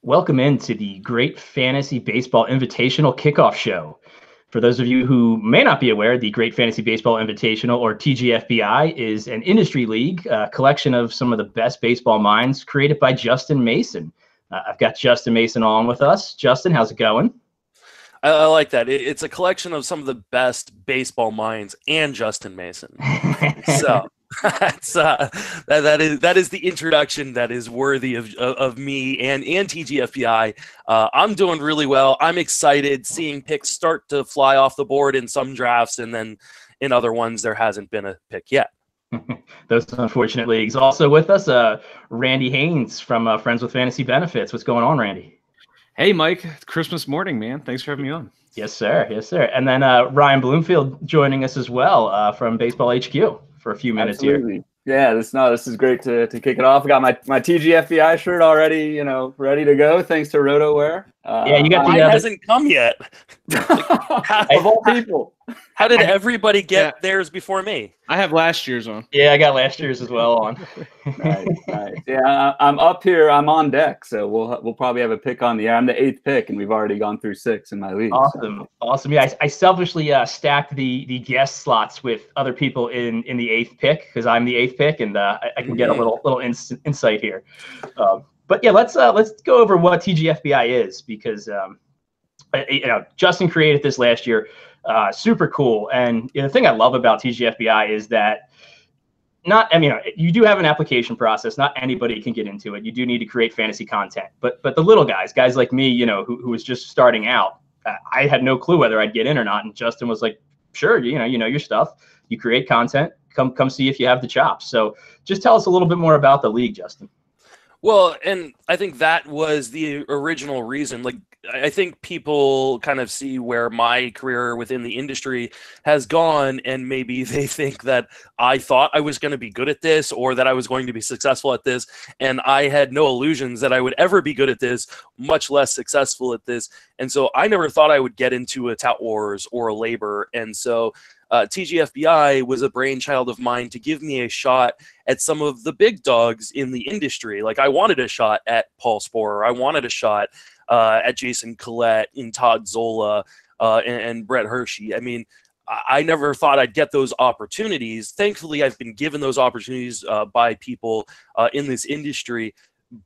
Welcome into the Great Fantasy Baseball Invitational Kickoff Show. For those of you who may not be aware, the Great Fantasy Baseball Invitational, or TGFBI, is an industry league, a collection of some of the best baseball minds created by Justin Mason. I've got Justin Mason on with us. Justin, how's it going? I like that. It's a collection of some of the best baseball minds and Justin Mason. So that is the introduction that is worthy of me and TGFBI. I'm doing really well. I'm excited seeing picks start to fly off the board in some drafts, and then in other ones there hasn't been a pick yet. Those unfortunate leagues. Also with us, Randy Haynes from Friends with Fantasy Benefits. What's going on, Randy? Hey, Mike. It's Christmas morning, man. Thanks for having me on. Yes, sir. Yes, sir. And then Ryan Bloomfield joining us as well from Baseball HQ for a few minutes here. Yeah, this is great to kick it off. I got my TGFBI shirt already, ready to go. Thanks to Roto-Wan. Yeah, you got mine hasn't come yet. Of all people. How did everybody get theirs before me? I have last year's on. Yeah, I got last year's as well on. Nice. Yeah, I'm up here. I'm on deck, so we'll probably have a pick on the air. I'm the 8th pick, and we've already gone through 6 in my league. Awesome. Yeah, I selfishly stacked the guest slots with other people in the 8th pick because I'm the 8th pick, and I can get a little insight here. But yeah, let's go over what TGFBI is because Justin created this last year. Super cool. And the thing I love about TGFBI is that you do have an application process. Not anybody can get into it. You do need to create fantasy content. But the little guys like me, who was just starting out, I had no clue whether I'd get in or not. And Justin was like, sure, you know your stuff. You create content. Come see if you have the chops. So just tell us a little bit more about the league, Justin. Well, and I think that was the original reason. Like, I think people kind of see where my career within the industry has gone, and maybe they think that I thought I was going to be good at this or that I was going to be successful at this, and I had no illusions that I would ever be good at this, much less successful at this. And so I never thought I would get into a Tout Wars or a Labor, and so TGFBI was a brainchild of mine to give me a shot at some of the big dogs in the industry. Like, I wanted a shot at Paul Sporer. I wanted a shot at Jason Collette, in Todd Zola, and Brett Hershey. I mean, I never thought I'd get those opportunities. Thankfully, I've been given those opportunities by people in this industry,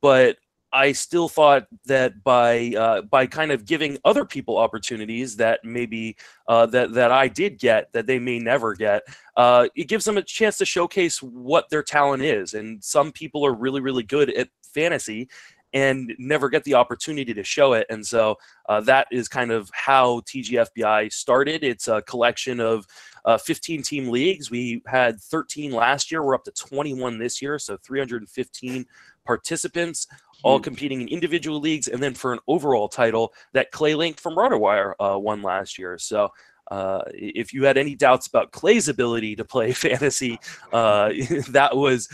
but I still thought that by kind of giving other people opportunities that maybe that I did get that they may never get, it gives them a chance to showcase what their talent is. And some people are really, really good at fantasy and never get the opportunity to show it. And so that is kind of how TGFBI started. It's a collection of 15-team leagues. We had 13 last year. We're up to 21 this year, so 315 participants, all competing in individual leagues, and then for an overall title that Clay Link from Roto-Wan won last year. So if you had any doubts about Clay's ability to play fantasy, that was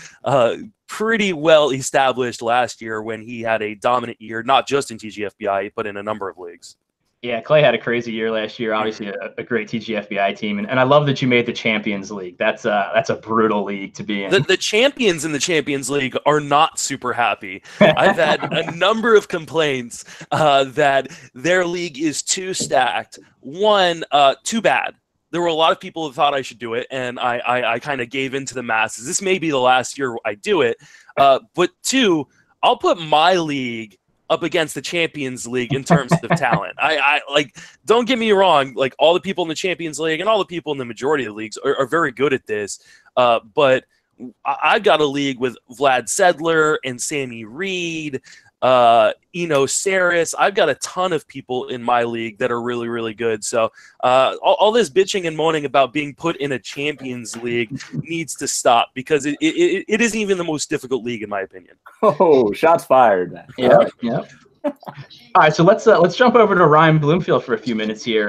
pretty well established last year when he had a dominant year, not just in TGFBI, but in a number of leagues. Yeah, Clay had a crazy year last year. Obviously, a great TGFBI team, and I love that you made the Champions League. That's a brutal league to be in. The champions in the Champions League are not super happy. I've had a number of complaints that their league is too stacked. One, too bad. There were a lot of people who thought I should do it, and I kind of gave in to the masses. This may be the last year I do it, but two, I'll put my league up against the Champions League in terms of talent. I like, don't get me wrong, like, all the people in the Champions League and all the people in the majority of the leagues are very good at this. But I've got a league with Vlad Sedler and Sammy Reed, Eno Saris. I've got a ton of people in my league that are really, really good. So all this bitching and moaning about being put in a Champions League needs to stop, because it isn't even the most difficult league, in my opinion. Oh, shots fired, man. Yeah. All right, so let's jump over to Ryan Bloomfield for a few minutes here.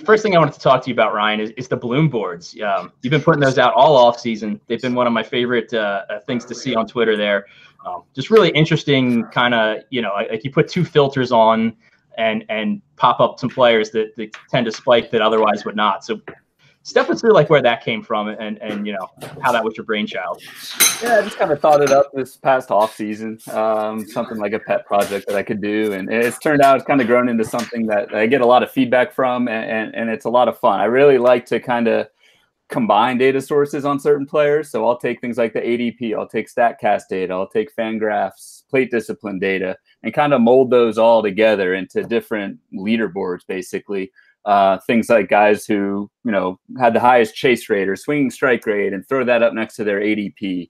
First thing I wanted to talk to you about, Ryan, is the Bloom boards. You've been putting those out all off season. They've been one of my favorite things to see on Twitter there. Just really interesting, kind of, like you put 2 filters on and pop up some players that tend to spike that otherwise would not. So step us through like where that came from and how that was your brainchild. Yeah, I just kind of thought it up this past off season, something like a pet project that I could do, and it's turned out it's kind of grown into something that I get a lot of feedback from, and it's a lot of fun. I really like to kind of combine data sources on certain players. So I'll take things like the ADP, I'll take StatCast data, I'll take Fangraphs, plate discipline data, and kind of mold those all together into different leaderboards, basically. Things like guys who, had the highest chase rate or swinging strike rate and throw that up next to their ADP.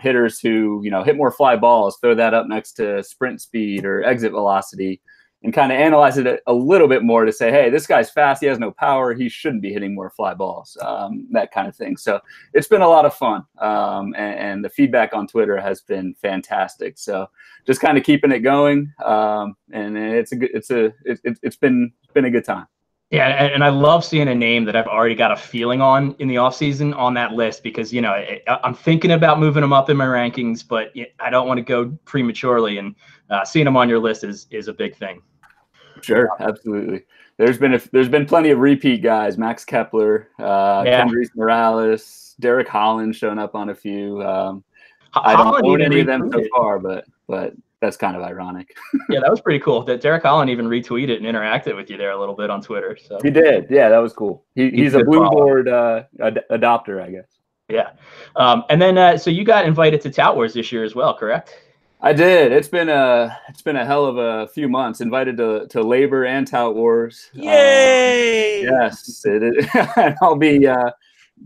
Hitters who, hit more fly balls, throw that up next to sprint speed or exit velocity, and kind of analyze it a little bit more to say, hey, this guy's fast, he has no power, he shouldn't be hitting more fly balls, that kind of thing. So it's been a lot of fun, and the feedback on Twitter has been fantastic. So just kind of keeping it going, and it's been a good time. Yeah, and I love seeing a name that I've already got a feeling on in the offseason on that list because, I'm thinking about moving them up in my rankings, but I don't want to go prematurely, and seeing them on your list is a big thing. Sure, absolutely. There's been plenty of repeat guys: Max Kepler, Kendrys Morales, Derek Holland showing up on a few. I don't own any of them so far, but that's kind of ironic. Yeah, that was pretty cool. That Derek Holland even retweeted and interacted with you there a little bit on Twitter. So he did. Yeah, that was cool. He's a blue board adopter, I guess. Yeah. And then so you got invited to Tout Wars this year as well, correct? I did. It's been a hell of a few months. Invited to Labor and Tout Wars. Yay! Yes, it is. And I'll be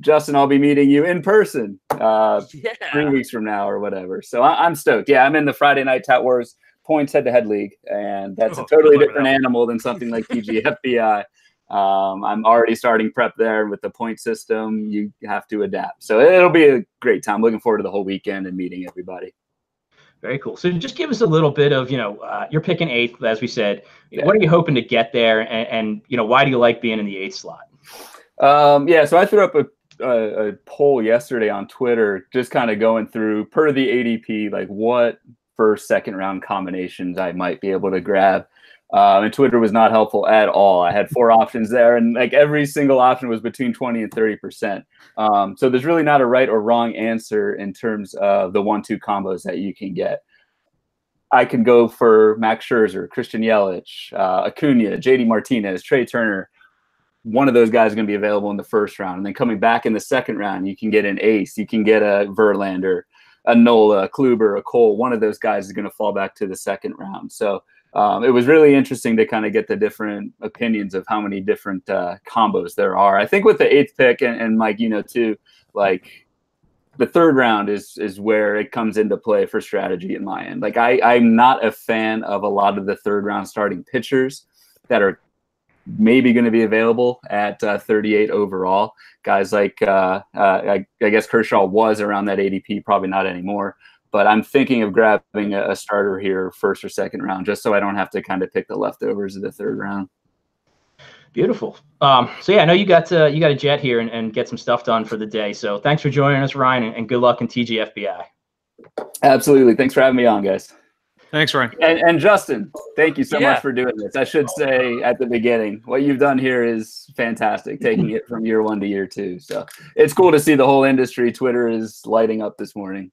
Justin. I'll be meeting you in person 3 weeks from now or whatever. So I'm stoked. Yeah, I'm in the Friday Night Tout Wars points head-to-head league, and that's a totally different animal than something like TGFBI. I'm already starting prep there with the point system. You have to adapt. So it'll be a great time. Looking forward to the whole weekend and meeting everybody. Very cool. So just give us a little bit of, you're picking 8th, as we said. Yeah. What are you hoping to get there? And why do you like being in the 8th slot? So I threw up a poll yesterday on Twitter, just kind of going through per the ADP, like what first, second round combinations I might be able to grab. And Twitter was not helpful at all. I had 4 options there, and like every single option was between 20 and 30%. So there's really not a right or wrong answer in terms of the 1-2 combos that you can get. I can go for Max Scherzer, Christian Yelich, Acuna, JD Martinez, Trey Turner. One of those guys is going to be available in the first round. And then coming back in the second round, you can get an Ace, you can get a Verlander, a Nola, a Kluber, a Cole. One of those guys is going to fall back to the second round. So it was really interesting to kind of get the different opinions of how many different combos there are. I think with the 8th pick, and Mike, too, like the third round is where it comes into play for strategy in my end. Like I'm not a fan of a lot of the third round starting pitchers that are maybe going to be available at 38 overall. Guys like I guess Kershaw was around that ADP, probably not anymore. But I'm thinking of grabbing a starter here first or second round, just so I don't have to kind of pick the leftovers of the third round. Beautiful. So yeah, I know you got a jet here and get some stuff done for the day. So thanks for joining us, Ryan, and good luck in TGFBI. Absolutely. Thanks for having me on, guys. Thanks, Ryan. And Justin, thank you so much for doing this. I should say at the beginning, what you've done here is fantastic, taking it from year 1 to year 2. So it's cool to see the whole industry. Twitter is lighting up this morning.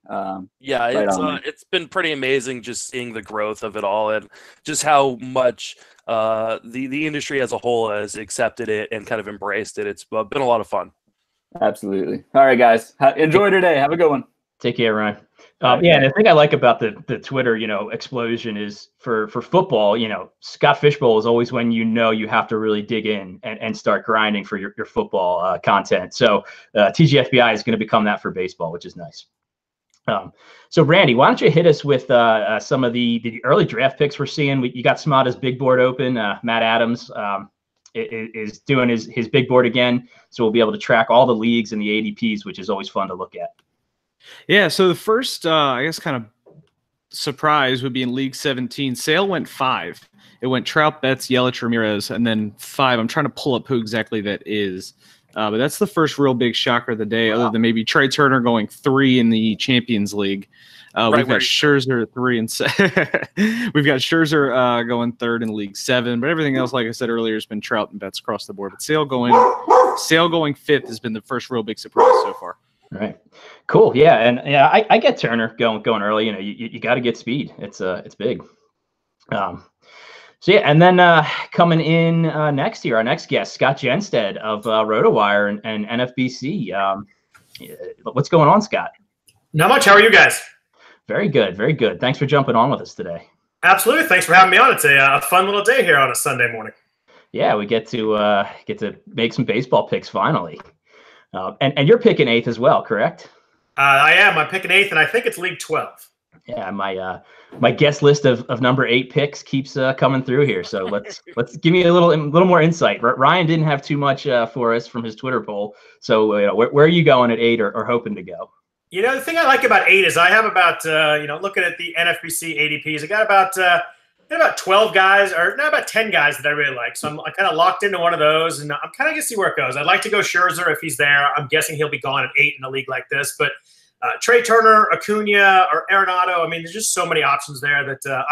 It's been pretty amazing just seeing the growth of it all and just how much the industry as a whole has accepted it and kind of embraced it. It's been a lot of fun. Absolutely. All right, guys. Enjoy today. Have a good one. Take care, Ryan. And the thing I like about the Twitter, explosion is for football, Scott Fishbowl is always when you have to really dig in and start grinding for your football content. So TGFBI is going to become that for baseball, which is nice. So Randy, why don't you hit us with some of the early draft picks we're seeing? You got Smada's big board open. Matt Adams is doing his big board again. So we'll be able to track all the leagues and the ADPs, which is always fun to look at. Yeah, so the first, I guess, kind of surprise would be in League 17. Sale went 5. It went Trout, Betts, Yelich, Ramirez, and then 5. I'm trying to pull up who exactly that is. But that's the first real big shocker of the day, other than maybe Trey Turner going 3 in the Champions League. We've got Scherzer 3 and 7. We've got Scherzer going 3rd in League 7. But everything else, like I said earlier, has been Trout and Betts across the board. But Sale going Sale going 5th has been the first real big surprise so far. All right, cool. Yeah, and yeah, I get Turner going early. You know, you got to get speed. It's big. So yeah, and then coming in next year, our next guest, Scott Jenstead of Roto-Wire and NFBC. What's going on, Scott? Not much. How are you guys? Very good, very good. Thanks for jumping on with us today. Absolutely. Thanks for having me on. It's a fun little day here on a Sunday morning. Yeah, we get to make some baseball picks finally. And you're picking 8th as well, correct? I am. I'm picking 8th, and I think it's League 12. Yeah, my guest list of number 8 picks keeps coming through here. So let's give me a little more insight. Ryan didn't have too much for us from his Twitter poll. So where are you going at 8 or hoping to go? You know, the thing I like about 8 is I have about looking at the NFBC ADPs, I got about 12 guys, or not about 10 guys that I really like. So I'm kind of locked into one of those, and I'm kind of going to see where it goes. I'd like to go Scherzer if he's there. I'm guessing he'll be gone at 8 in a league like this. But Trey Turner, Acuna, or Arenado, I mean, there's just so many options there that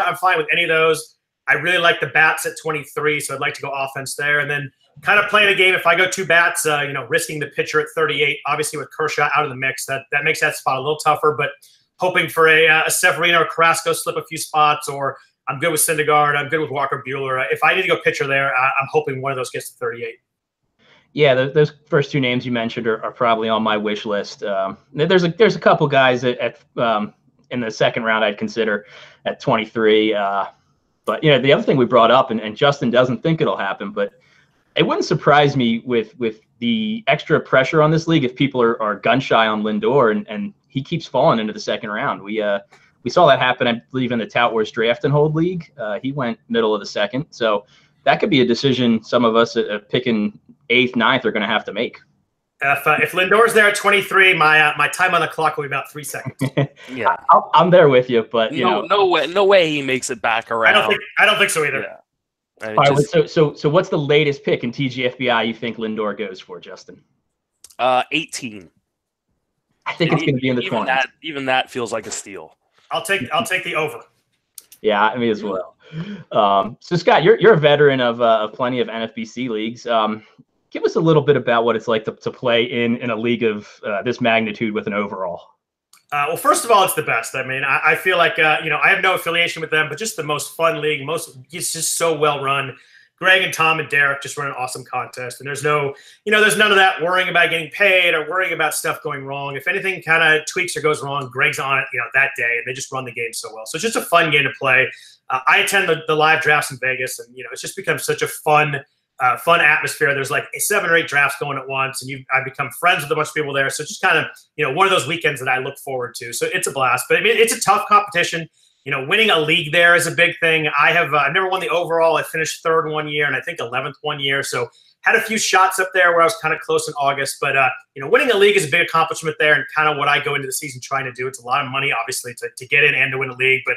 I'm fine with any of those. I really like the bats at 23, so I'd like to go offense there. And then kind of playing a game, if I go 2 bats, risking the pitcher at 38, obviously with Kershaw out of the mix, that makes that spot a little tougher, but hoping for a Severino or Carrasco slip a few spots, or I'm good with Syndergaard, I'm good with Walker Buehler. If I need to go pitcher there, I'm hoping one of those gets to 38. Yeah, those first 2 names you mentioned are probably on my wish list. There's a couple guys at in the second round I'd consider at 23. But the other thing we brought up, and Justin doesn't think it'll happen, but it wouldn't surprise me with the extra pressure on this league if people are gun shy on Lindor and he keeps falling into the second round. We saw that happen, I believe, in the Tout Wars Draft and Hold League. He went middle of the second, so that could be a decision some of us picking 8th, 9th are going to have to make. If Lindor's there at 23, my time on the clock will be about 3 seconds. Yeah, I'm there with you, but no way he makes it back around. I don't think so either. Yeah. All right, so what's the latest pick in TGFBI you think Lindor goes for, Justin? 18. I think it's going to be in the 20s. Even that feels like a steal. I'll take the over. Yeah, I mean as well. So Scott, you're a veteran of plenty of NFBC leagues. Give us a little bit about what it's like to play in a league of this magnitude with an overall. Well, first of all, it's the best. I mean, I feel like, I have no affiliation with them, but just the most fun league. It's just so well run. Greg and Tom and Derek just run an awesome contest. And there's none of that worrying about getting paid or worrying about stuff going wrong. If anything kind of tweaks or goes wrong, Greg's on it, that day, and they just run the game so well. So it's just a fun game to play. I attend the live drafts in Vegas, and, it's just become such a fun atmosphere. There's like 7 or 8 drafts going at once, and I've become friends with a bunch of people there. So it's just kind of, one of those weekends that I look forward to. So it's a blast. But I mean, it's a tough competition. Winning a league there is a big thing. I've never won the overall. I finished 3rd one year, and I think 11th one year. So had a few shots up there where I was kind of close in August. But winning a league is a big accomplishment there, and kind of what I go into the season trying to do. It's a lot of money, obviously, to get in and to win a league. But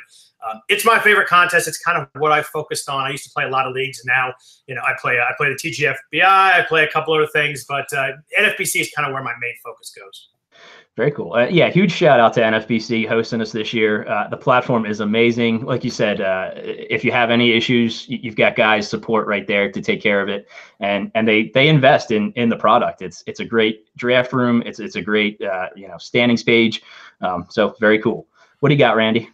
it's my favorite contest. It's kind of what I focused on. I used to play a lot of leagues, and now I play the TGFBI. I play a couple other things, but NFBC is kind of where my main focus goes. Very cool. Yeah, huge shout out to NFBC hosting us this year. The platform is amazing. Like you said, if you have any issues, you've got guys support right there to take care of it, and they invest in the product. It's a great draft room. It's a great standings page. So very cool. What do you got, Randy?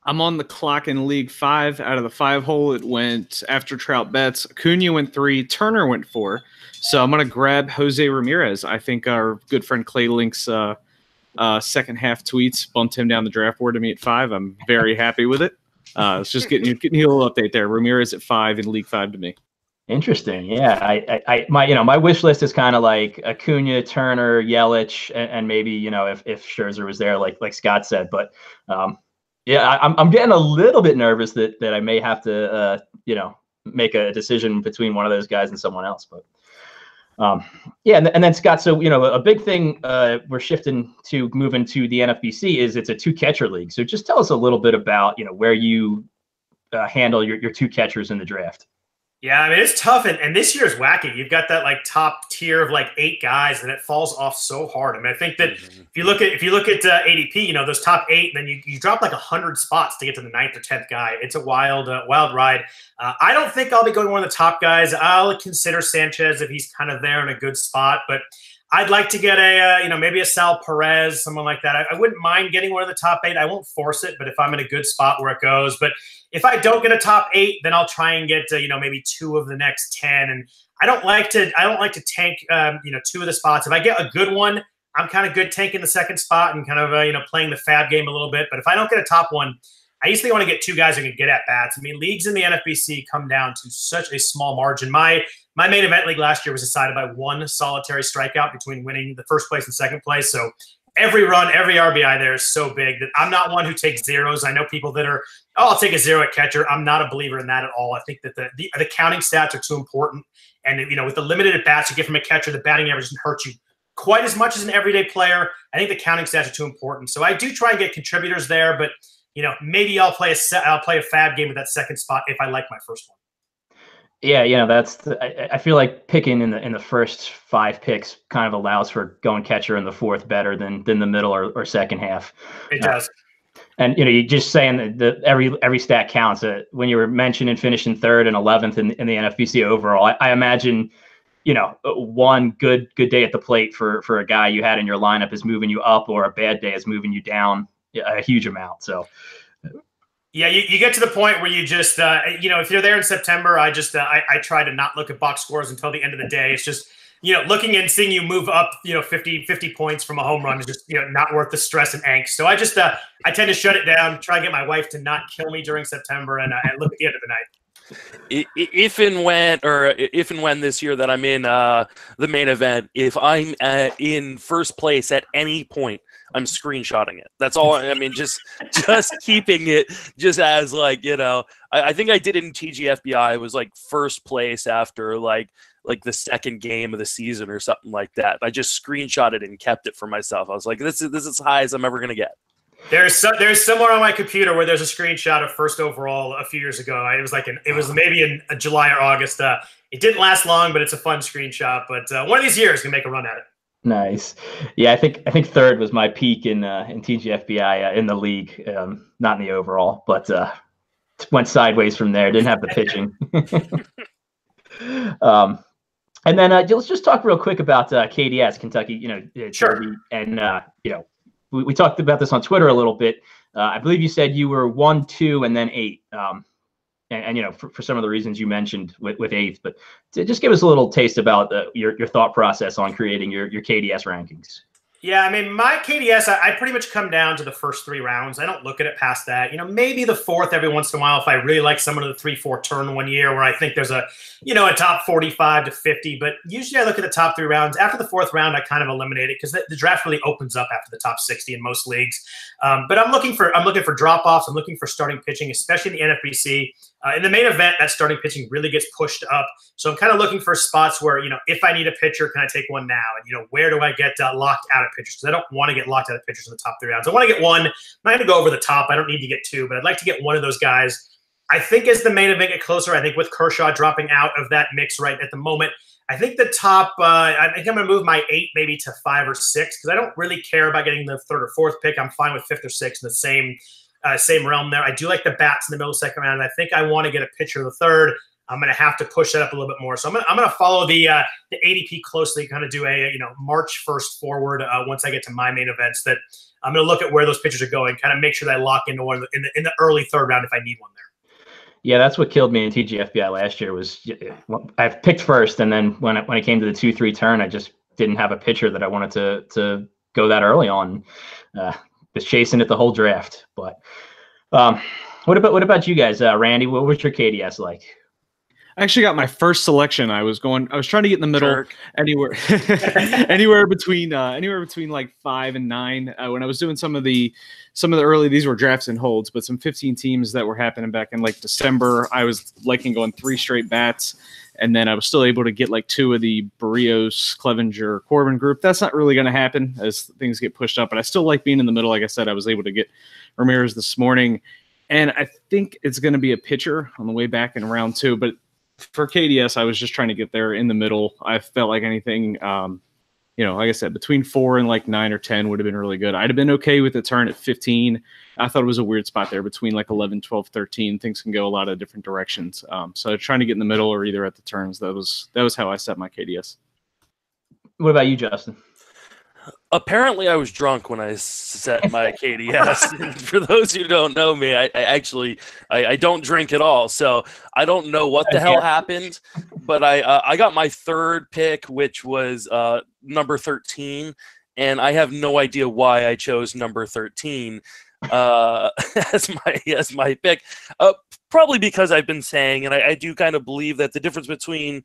I'm on the clock in League 5. Out of the 5 hole, it went after Trout bets. Acuna went 3. Turner went 4. So I'm going to grab Jose Ramirez. I think our good friend Clay Link's second half tweets bumped him down the draft board to me at 5. I'm very happy with it. It's just getting you a little update there. Ramirez at 5 in League 5 to me. Interesting. Yeah, my wish list is kind of like Acuna, Turner, Yelich, and maybe if Scherzer was there, like Scott said. But yeah, I'm getting a little bit nervous that I may have to make a decision between one of those guys and someone else. But yeah, and then Scott, so a big thing we're shifting to moving to the NFBC is it's a 2 catcher league. So just tell us a little bit about where you handle your 2 catchers in the draft. Yeah, I mean, it's tough, and this year's wacky. You've got that like top tier of like 8 guys, and it falls off so hard. I mean, I think that if you look at ADP, those top 8, then you drop like 100 spots to get to the 9th or 10th guy. It's a wild ride. I don't think I'll be going one of the top guys. I'll consider Sanchez if he's kind of there in a good spot, but I'd like to get maybe a Sal Perez, someone like that. I wouldn't mind getting one of the top 8. I won't force it, but if I'm in a good spot where it goes, but if I don't get a top 8, then I'll try and get maybe 2 of the next 10. And I don't like to tank 2 of the spots. If I get a good one, I'm kind of good tanking the second spot and kind of playing the fab game a little bit. But if I don't get a top one, I usually want to get 2 guys who can get at bats. I mean, leagues in the NFBC come down to such a small margin. My main event league last year was decided by 1 solitary strikeout between winning the first place and second place. So every run, every RBI there is so big that I'm not one who takes zeros. I know people that are, I'll take a 0 at catcher. I'm not a believer in that at all. I think that the counting stats are too important. And, with the limited at bats you get from a catcher, the batting average doesn't hurt you quite as much as an everyday player. I think the counting stats are too important. So I do try and get contributors there, but, maybe I'll play a fab game with that second spot if I like my first one. Yeah, I feel like picking in the first 5 picks kind of allows for going catcher in the 4th better than the middle or second half. It does. And you just saying that every stat counts. When you were mentioning finishing 3rd and 11th in the NFBC overall, I imagine one good day at the plate for a guy you had in your lineup is moving you up, or a bad day is moving you down a huge amount. So. Yeah, you get to the point where you just, if you're there in September, I try to not look at box scores until the end of the day. It's just, looking and seeing you move up, 50 points from a home run is just, not worth the stress and angst. So I just, I tend to shut it down, try to get my wife to not kill me during September and look at the end of the night. If and when this year that I'm in the main event, if I'm in first place at any point, I'm screenshotting it. That's all. I mean, just keeping it just as like, I think I did it in TGFBI. It was like first place after like the second game of the season or something like that. I just screenshotted it and kept it for myself. I was like, this is as high as I'm ever going to get. There's somewhere on my computer where there's a screenshot of first overall a few years ago. It was maybe in July or August. It didn't last long, but it's a fun screenshot. But one of these years, can make a run at it. Nice. Yeah, I think 3rd was my peak in TGFBI in the league, not in the overall, but went sideways from there. Didn't have the pitching. And then let's just talk real quick about KDS, Kentucky. Sure. Derby, and we talked about this on Twitter a little bit. I believe you said you were 1, 2, and then 8. And for some of the reasons you mentioned with 8th, but to just give us a little taste about your thought process on creating your KDS rankings. Yeah, I mean, my KDS, I pretty much come down to the first 3 rounds. I don't look at it past that. Maybe the 4th every once in a while if I really like someone of the 3-4 turn one year where I think there's a top 45 to 50. But usually I look at the top 3 rounds. After the 4th round, I kind of eliminate it because the draft really opens up after the top 60 in most leagues. But I'm looking for drop-offs. I'm looking for starting pitching, especially in the NFBC. In the main event, that starting pitching really gets pushed up. So I'm kind of looking for spots where, if I need a pitcher, can I take one now? And, where do I get locked out of pitchers? Because I don't want to get locked out of pitchers in the top 3 rounds. I want to get one. I'm not going to go over the top. I don't need to get 2, but I'd like to get one of those guys. I think as the main event get closer, I think with Kershaw dropping out of that mix right at the moment, I think the top, I think I'm going to move my 8 maybe to 5 or 6 because I don't really care about getting the 3rd or 4th pick. I'm fine with 5th or 6th in the same realm there. I do like the bats in the middle of the 2nd round, and I think I want to get a pitcher in the 3rd. I'm going to have to push that up a little bit more. So I'm going to follow the ADP closely, kind of do a March 1st forward once I get to my main events. That I'm going to look at where those pitchers are going, kind of make sure that I lock into one in the early 3rd round if I need one there. Yeah, that's what killed me in TGFBI last year. Was I picked first, and then when it came to the 2-3 turn, I just didn't have a pitcher that I wanted to go that early on. Was chasing it the whole draft. But what about you guys, Randy? What was your KDS like? I actually got my first selection. I was trying to get in the middle, Jerk. anywhere between like 5 and 9. When I was doing some of the early, these were drafts and holds, but some 15 teams that were happening back in like December. I was liking going 3 straight bats, and then I was still able to get like 2 of the Barrios, Clevenger, Corbin group. That's not really going to happen as things get pushed up, but I still like being in the middle. Like I said, I was able to get Ramirez this morning, and I think it's going to be a pitcher on the way back in round 2, but for KDS, I was just trying to get there in the middle. I felt like anything, like I said, between 4 and like 9 or 10 would have been really good. I'd have been okay with the turn at 15. I thought it was a weird spot there between like 11, 12, 13. Things can go a lot of different directions. So trying to get in the middle or either at the turns, that was how I set my KDS. What about you, Justin? Apparently, I was drunk when I set my KDS. And for those who don't know me, I actually don't drink at all, so I don't know what the hell happened. But I got my third pick, which was number 13, and I have no idea why I chose number 13 as my pick. Probably because I've been saying, and I do kind of believe that the difference between,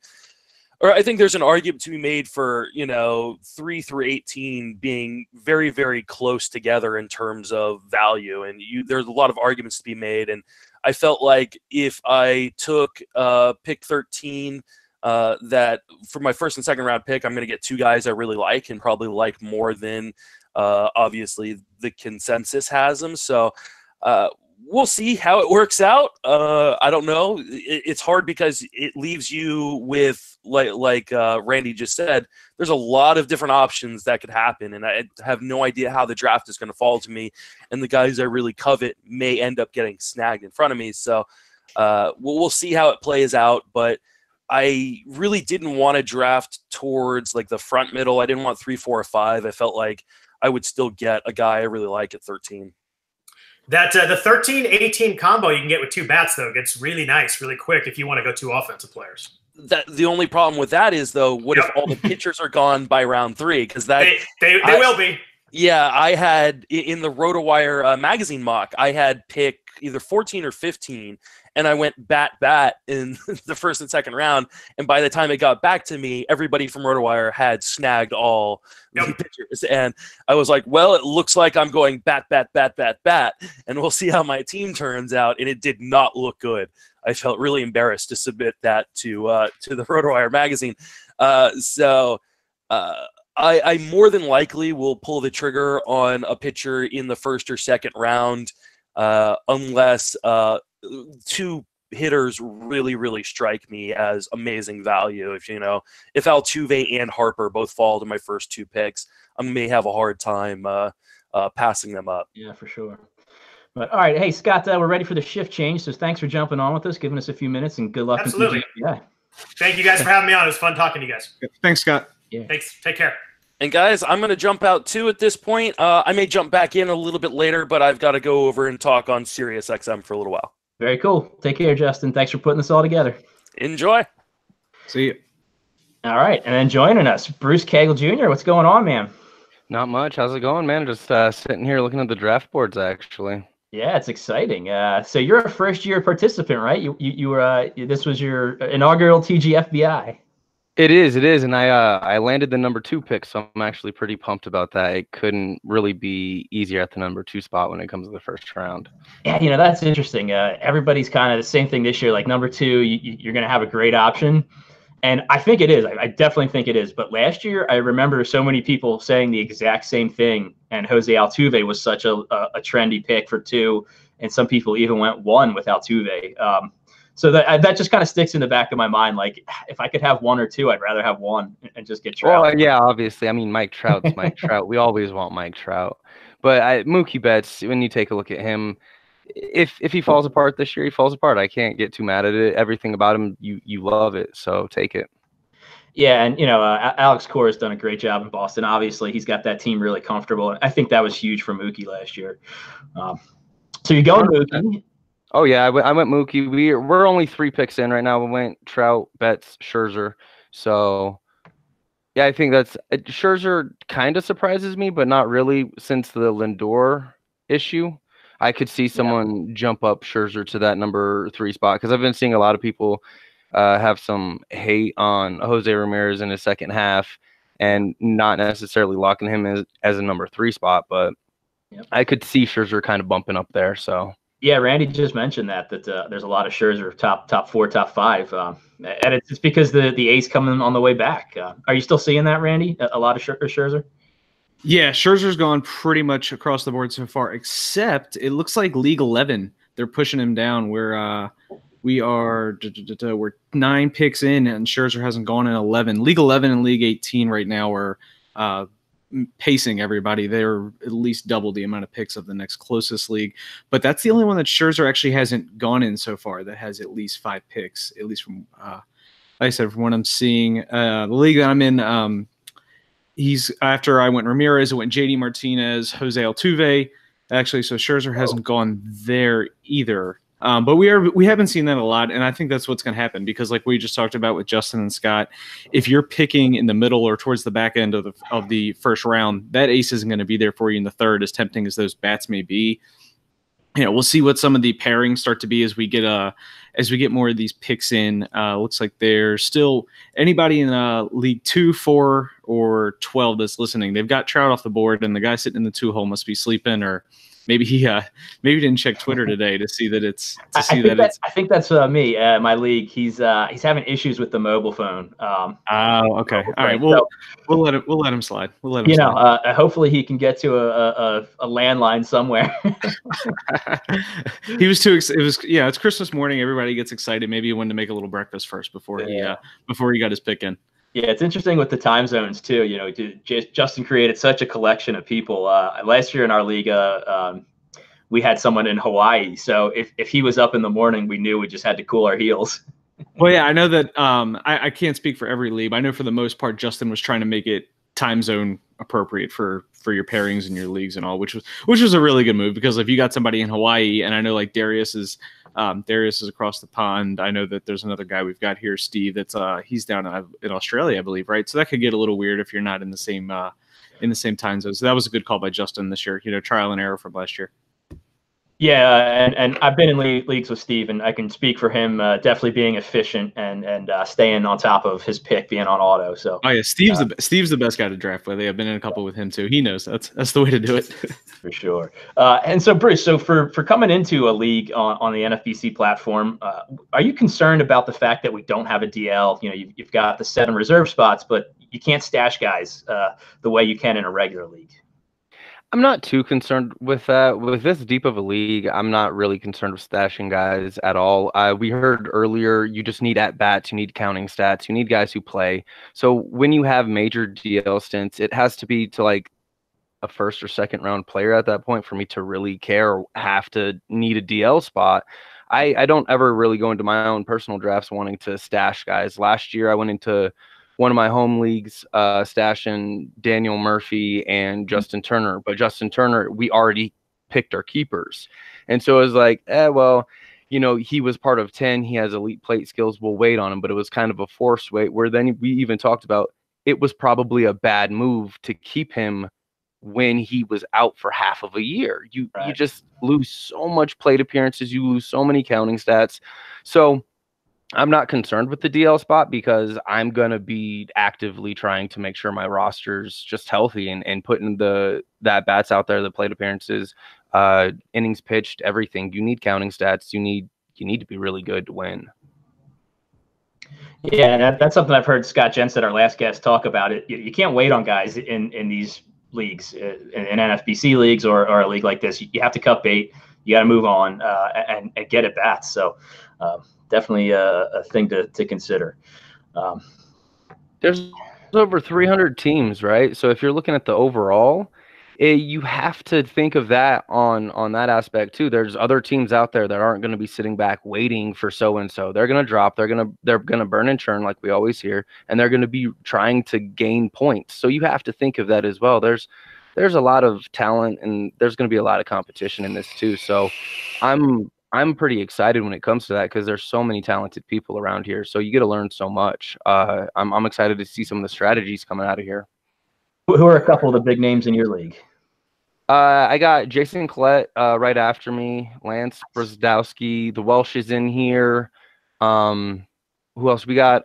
or I think there's an argument to be made for, 3 through 18 being very, very close together in terms of value. And there's a lot of arguments to be made. And I felt like if I took pick 13, that for my first and second round pick, I'm going to get 2 guys I really like and probably like more than obviously the consensus has them. So we'll see how it works out. I don't know. It's hard because it leaves you with, like Randy just said, there's a lot of different options that could happen, and I have no idea how the draft is going to fall to me, and the guys I really covet may end up getting snagged in front of me. So we'll see how it plays out, but I really didn't want to draft towards like the front middle. I didn't want 3, 4, or 5. I felt like I would still get a guy I really like at 13. That the 13-18 combo you can get with 2 bats, though, gets really nice, really quick if you want to go 2 offensive players. That the only problem with that is, though, what if all the pitchers are gone by round 3? Because they will be. Yeah, I had in the Roto-Wire magazine mock, I had pick either 14 or 15, and I went bat in the first and second round. And by the time it got back to me, everybody from Roto-Wire had snagged all the pitchers. And I was like, well, it looks like I'm going bat, and we'll see how my team turns out. And it did not look good. I felt really embarrassed to submit that to the Roto-Wire magazine. So I more than likely will pull the trigger on a pitcher in the first or second round, unless 2 hitters really, really strike me as amazing value. If Altuve and Harper both fall to my first 2 picks, I may have a hard time passing them up. Yeah, for sure. But all right, hey Scott, we're ready for the shift change. So thanks for jumping on with us, giving us a few minutes, and good luck. Absolutely. Yeah. Thank you guys for having me on. It was fun talking to you guys. Thanks, Scott. Yeah. Thanks. Take care. And guys, I'm going to jump out too at this point. I may jump back in a little bit later, but I've got to go over and talk on Sirius XM for a little while. Very cool. Take care, Justin. Thanks for putting this all together. Enjoy. See you. All right, and then joining us, Bruce Cagle Jr. What's going on, man? Not much. How's it going, man? Just sitting here looking at the draft boards, actually. Yeah, it's exciting. So you're a first-year participant, right? You were. This was your inaugural TGFBI. It is, and I landed the number 2 pick, so I'm actually pretty pumped about that. It couldn't really be easier at the number 2 spot when it comes to the first round. Yeah, that's interesting. Everybody's kind of the same thing this year. Like number 2, you're going to have a great option. And I think it is. I definitely think it is. But last year, I remember so many people saying the exact same thing. And Jose Altuve was such a trendy pick for 2. And some people even went 1 with Altuve. So that just kind of sticks in the back of my mind. Like, if I could have 1 or 2, I'd rather have 1 and just get Trout. Well, yeah, obviously. I mean, Mike Trout's Mike Trout. We always want Mike Trout. But Mookie Betts, when you take a look at him, if he falls apart this year, he falls apart. I can't get too mad at it. Everything about him, you love it. So take it. Yeah, and Alex Cora has done a great job in Boston. Obviously, he's got that team really comfortable. I think that was huge for Mookie last year. So you're going Mookie. Oh yeah, I went Mookie. We're only 3 picks in right now. We went Trout, Betts, Scherzer. So yeah, I think that's Scherzer kind of surprises me, but not really since the Lindor issue. I could see someone jump up Scherzer to that number 3 spot because I've been seeing a lot of people have some hate on Jose Ramirez in his second half and not necessarily locking him as a number 3 spot, but I could see Scherzer kind of bumping up there. So yeah, Randy just mentioned that there's a lot of Scherzer top 4, top 5, and it's because the ace coming on the way back. Are you still seeing that, Randy? A lot of Scherzer? Yeah, Scherzer's gone pretty much across the board so far, except it looks like League 11. They're pushing him down where we're 9 picks in, and Scherzer hasn't gone in 11. League 11 and League 18 right now are pacing everybody. They're at least double the amount of picks of the next closest league. But that's the only one that Scherzer actually hasn't gone in so far that has at least 5 picks, at least from, like I said, from what I'm seeing. The league that I'm in, after I went Ramirez, it went JD Martinez, Jose Altuve. Actually, so Scherzer hasn't gone there either. But we haven't seen that a lot, and I think that's what's going to happen because, like we just talked about with Justin and Scott, if you're picking in the middle or towards the back end of the first round, that ace isn't going to be there for you in the third, as tempting as those bats may be. We'll see what some of the pairings start to be as we get more of these picks in. Looks like there's still anybody in League 2, 4, or 12 that's listening. They've got Trout off the board, and the guy sitting in the 2-hole must be sleeping, or maybe he didn't check Twitter today to see that it's. I think that's me. My league. He's having issues with the mobile phone. Okay. All right. We'll let him slide. We'll let him. slide. Hopefully he can get to a landline somewhere. He was too. It's Christmas morning. Everybody gets excited. Maybe he wanted to make a little breakfast first before he got his pick in. Yeah, it's interesting with the time zones too. Justin created such a collection of people. Last year in our league, we had someone in Hawaii. So if he was up in the morning, we knew we just had to cool our heels. Well, yeah, I know that. I can't speak for every league. I know for the most part, Justin was trying to make it time zone appropriate for your pairings and your leagues and all, which was a really good move because if you got somebody in Hawaii, and I know like Darius is across the pond. I know that there's another guy we've got here, Steve, that's he's down in Australia, I believe, right? So that could get a little weird if you're not in the same time zone. So that was a good call by Justin this year. Trial and error from last year. Yeah, and I've been in leagues with Steve, and I can speak for him definitely being efficient and staying on top of his pick, being on auto. So Steve's the best guy to draft with. I've been in a couple with him too. He knows that's the way to do it. For sure. And so Bruce, for coming into a league on the NFBC platform, are you concerned about the fact that we don't have a DL? You've got the 7 reserve spots, but you can't stash guys the way you can in a regular league. I'm not too concerned with that. With this deep of a league, I'm not really concerned with stashing guys at all. We heard earlier, you just need at-bats, you need counting stats, you need guys who play. So when you have major DL stints, it has to be to like a first or second round player at that point for me to really care or have to need a DL spot. I don't ever really go into my own personal drafts wanting to stash guys. Last year, I went into one of my home leagues stashing Daniel Murphy and Justin Turner. But Justin Turner, we already picked our keepers. And so it was like, he was part of 10. He has elite plate skills. We'll wait on him. But it was kind of a forced wait where then we even talked about it was probably a bad move to keep him when he was out for half of a year. You just lose so much plate appearances. You lose so many counting stats. So I'm not concerned with the DL spot because I'm going to be actively trying to make sure my roster's just healthy and putting that bats out there, the plate appearances, innings pitched, everything. You need counting stats. You need to be really good to win. Yeah, that's something I've heard Scott Jensen, our last guest, talk about. It. You can't wait on guys in these leagues, in NFBC leagues or a league like this. You have to cut bait. You got to move on and get at bats. So definitely a thing to consider. There's over 300 teams, right? So if you're looking at the overall, you have to think of that on that aspect too. There's other teams out there that aren't going to be sitting back waiting for so-and-so. They're going to drop. They're going to burn and churn like we always hear, and they're going to be trying to gain points. So you have to think of that as well. There's a lot of talent, and there's going to be a lot of competition in this too. So I'm pretty excited when it comes to that because there's so many talented people around here. So you get to learn so much. I'm excited to see some of the strategies coming out of here. Who are a couple of the big names in your league? I got Jason Collette right after me, Lance Brzdowski, the Welsh is in here. Who else we got?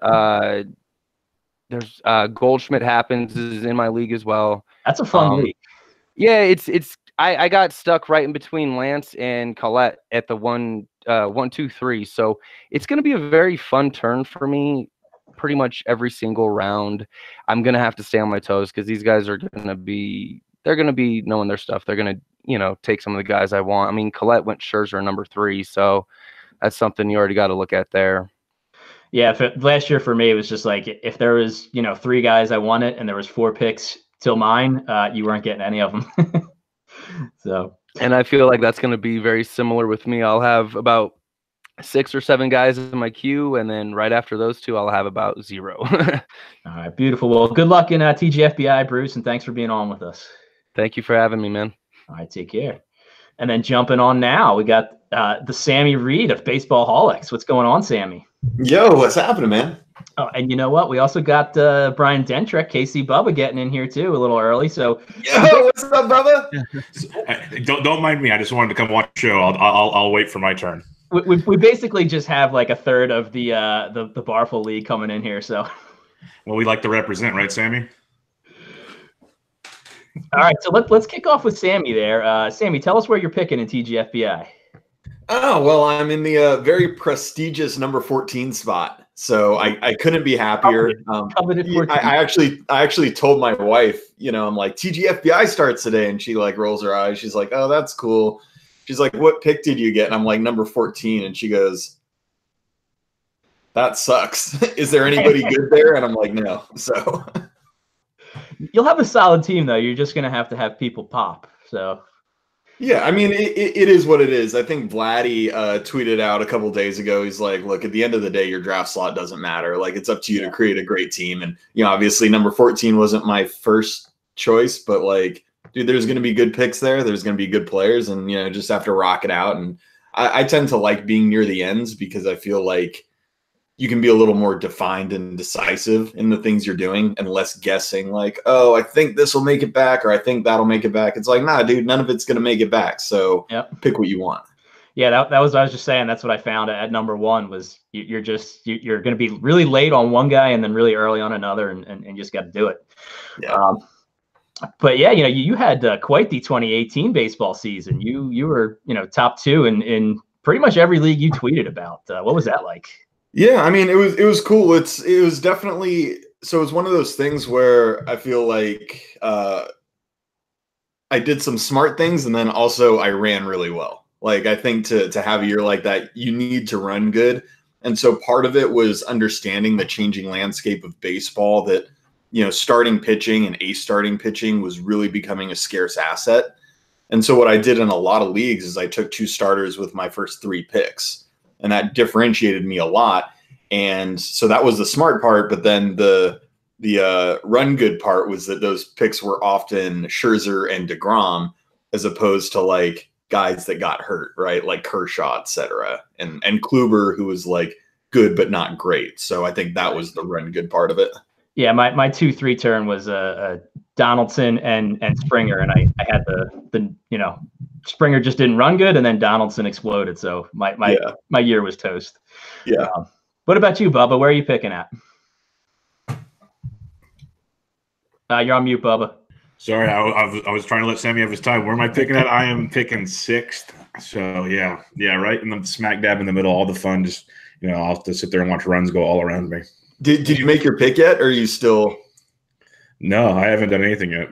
There's Goldschmidt Happens is in my league as well. That's a fun league. Yeah, I got stuck right in between Lance and Collette at the 1, 2, 3. So it's going to be a very fun turn for me. Pretty much every single round, I'm going to have to stay on my toes because these guys are going to be knowing their stuff. They're going to, take some of the guys I want. I mean, Collette went Scherzer number 3, so that's something you already got to look at there. Yeah, last year for me, it was just like if there was 3 guys I wanted and there was 4 picks till mine, you weren't getting any of them. So, and I feel like that's going to be very similar with me. I'll have about 6 or 7 guys in my queue, and then right after those 2, I'll have about 0. All right, beautiful. Well, good luck in TGFBI, Bruce, and thanks for being on with us. Thank you for having me, man. All right, take care. And then jumping on now, we got the Sammy Reed of Baseball-holics. What's going on, Sammy? Yo, what's happening, man? Oh, and you know what? We also got Brian Dentrick, KC Bubba, getting in here too a little early. So, yo, what's up, Bubba? Don't mind me. I just wanted to come watch the show. I'll wait for my turn. We basically just have like a third of the Barful League coming in here. So, well, we like to represent, right, Sammy? All right, so let's kick off with Sammy there. Sammy, tell us where you're picking in TGFBI. Oh, well, I'm in the very prestigious number 14 spot. So I couldn't be happier. I actually told my wife, I'm like, TGFBI starts today. And she like rolls her eyes. She's like, oh, that's cool. She's like, what pick did you get? And I'm like, number 14. And she goes, that sucks. Is there anybody good there? And I'm like, no. So you'll have a solid team, though. You're just going to have people pop. So. Yeah, I mean, it is what it is. I think Vladdy tweeted out a couple days ago. He's like, look, at the end of the day, your draft slot doesn't matter. Like, it's up to you to create a great team. And, obviously number 14 wasn't my first choice, but like, dude, there's going to be good picks there. There's going to be good players and, just have to rock it out. And I tend to like being near the ends because I feel like you can be a little more defined and decisive in the things you're doing and less guessing like, oh, I think this will make it back or I think that'll make it back. It's like, nah, dude, none of it's going to make it back. So Pick what you want. Yeah, that was what I was just saying. That's what I found at number 1 was you're going to be really late on one guy and then really early on another and you just got to do it. Yeah. But yeah, you had quite the 2018 baseball season. You were, top 2 in pretty much every league you tweeted about. What was that like? Yeah, I mean, it was cool. It was definitely so. It's one of those things where I feel like I did some smart things, and then also I ran really well. Like I think to have a year like that, you need to run good, and so part of it was understanding the changing landscape of baseball. That starting pitching and ace starting pitching was really becoming a scarce asset, and so what I did in a lot of leagues is I took 2 starters with my first 3 picks. And that differentiated me a lot. And so that was the smart part. But then the run good part was that those picks were often Scherzer and DeGrom as opposed to like guys that got hurt, right? Like Kershaw, et cetera. And Kluber, who was like good but not great. So I think that was the run good part of it. Yeah, my 2-3 turn was Donaldson and Springer. And I had the Springer just didn't run good, and then Donaldson exploded. So my year was toast. Yeah. What about you, Bubba? Where are you picking at? You're on mute, Bubba. Sorry, I was trying to let Sammy have his time. Where am I picking at? I am picking 6th. So yeah, right in the smack dab in the middle. All the fun, just I'll have to sit there and watch runs go all around me. Did you make your pick yet, or are you still? No, I haven't done anything yet.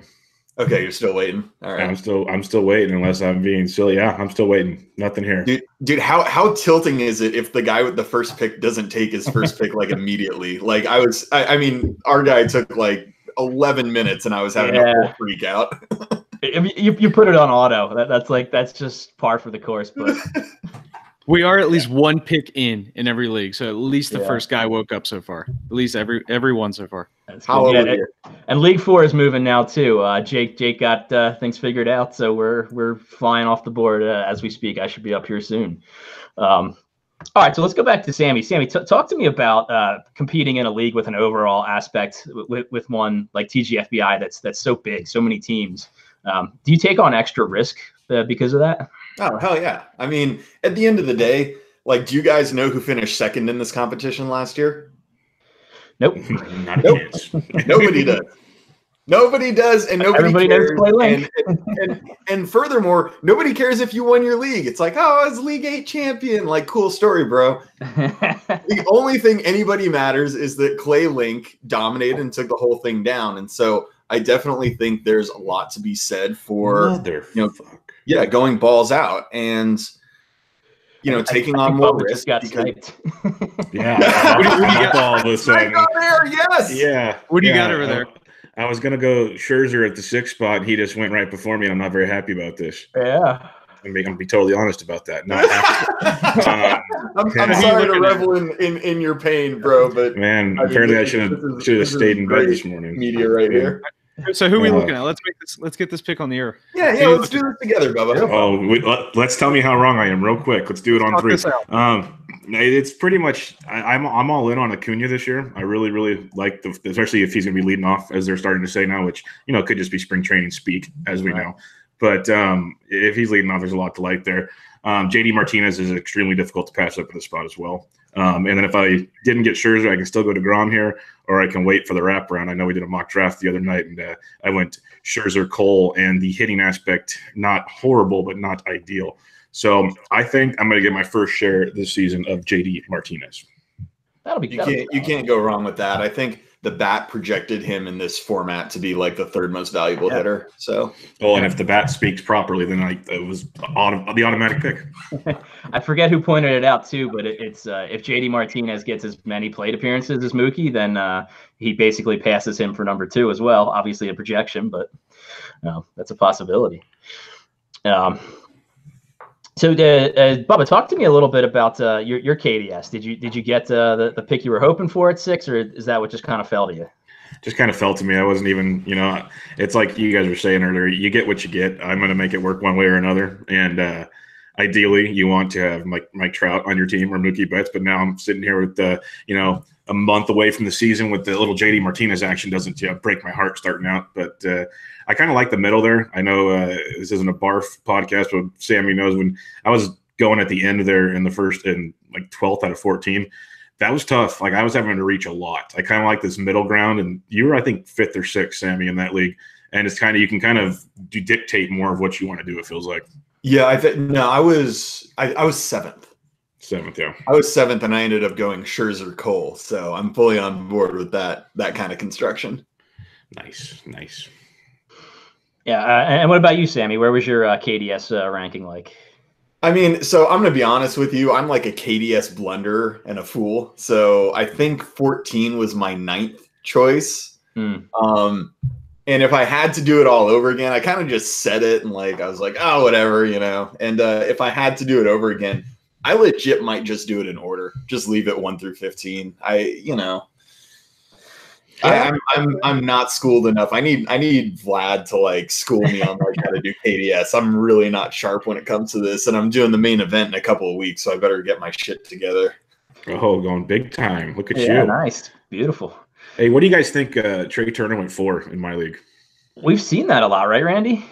Okay, you're still waiting. All right. I'm still waiting unless I'm being silly. Yeah, I'm still waiting. Nothing here. Dude, how tilting is it if the guy with the first pick doesn't take his first pick like immediately? Like I mean, our guy took like 11 minutes and I was having a whole freak out. you put it on auto. That's just par for the course, but we are at least 1 pick in every league. So at least the first guy woke up so far. At least everyone so far. And League 4 is moving now too. Jake got things figured out, so we're flying off the board as we speak. I should be up here soon. All right, so let's go back to Sammy. Sammy, talk to me about competing in a league with an overall aspect with one like TGFBI that's so big, so many teams. Do you take on extra risk because of that? Oh, hell yeah. I mean, at the end of the day, like, do you guys know who finished second in this competition last year? Nope. Nobody does. Nobody does, and nobody cares. And furthermore, nobody cares if you won your league. It's like, oh, I was League 8 champion. Like, cool story, bro. The only thing anybody matters is that Clay Link dominated and took the whole thing down. And so I definitely think there's a lot to be said for, going balls out. And, taking I on think more Bubba risk. just got because- sniped. Yeah. What do you got? All of a sudden. Right on there, yes. Yeah. What do you yeah, got over there? I was gonna go Scherzer at the 6th spot. And he just went right before me, and I'm not very happy about this. Yeah. I'm gonna be totally honest about that. Not happy. I'm yeah. sorry to revel in your pain, bro, but Man, I mean, apparently I this should have is stayed in bed great this morning. media right here. So who are we looking at? Let's get this pick on the air. Yeah, let's do this together, Bubba. Oh, let's tell me how wrong I am real quick. Let's do it on Talk 3. this out. It's pretty much I'm all in on Acuna this year. I really, really like especially if he's going to be leading off, as they're starting to say now, which could just be spring training speak, as we know. But if he's leading off, there's a lot to like there. JD Martinez is extremely difficult to pass up in the spot as well. And then if I didn't get Scherzer, I can still go to Grom here, or I can wait for the wraparound. I know we did a mock draft the other night, and I went Scherzer, Cole, and the hitting aspect, not horrible, but not ideal. So I think I'm going to get my first share this season of JD Martinez. You can't go wrong with that. I think the bat projected him in this format to be like the 3rd most valuable hitter. So, and if the bat speaks properly, then it was the automatic pick. I forget who pointed it out too, but it's if JD Martinez gets as many plate appearances as Mookie, then he basically passes him for number 2 as well. Obviously a projection, but that's a possibility. So, Bubba, talk to me a little bit about your KDS. Did you get the pick you were hoping for at 6, or is that what just kind of fell to you? Just kind of fell to me. I wasn't even, it's like you guys were saying earlier. You get what you get. I'm going to make it work one way or another. And ideally, you want to have Mike Trout on your team or Mookie Betts. But now I'm sitting here with a month away from the season with the little JD Martinez action. Doesn't break my heart starting out, but. I kind of like the middle there. I know this isn't a barf podcast, but Sammy knows when I was going at the end there in the first and 12th out of 14, that was tough. I was having to reach a lot. I kind of like this middle ground, and you were, I think, 5th or 6th, Sammy, in that league. And it's you can kind of dictate more of what you want to do, it feels like. Yeah, I was 7th. 7th, yeah. I was 7th, and I ended up going Scherzer, Cole. So I'm fully on board with that kind of construction. Nice. Yeah, and what about you, Sammy? Where was your KDS ranking like? I mean, so I'm going to be honest with you. I'm like a KDS blunder and a fool. So I think 14 was my 9th choice. And if I had to do it all over again, I kind of just said it and I was like, oh, whatever, And if I had to do it over again, I legit might just do it in order. Just leave it 1 through 15. I'm not schooled enough. I need Vlad to school me on how to do KDS. I'm really not sharp when it comes to this, and I'm doing the main event in a couple of weeks, so I better get my shit together. Oh, going big time! Look at you. Nice, beautiful. Hey, what do you guys think? Trey Turner went 4 in my league. We've seen that a lot, right, Randy?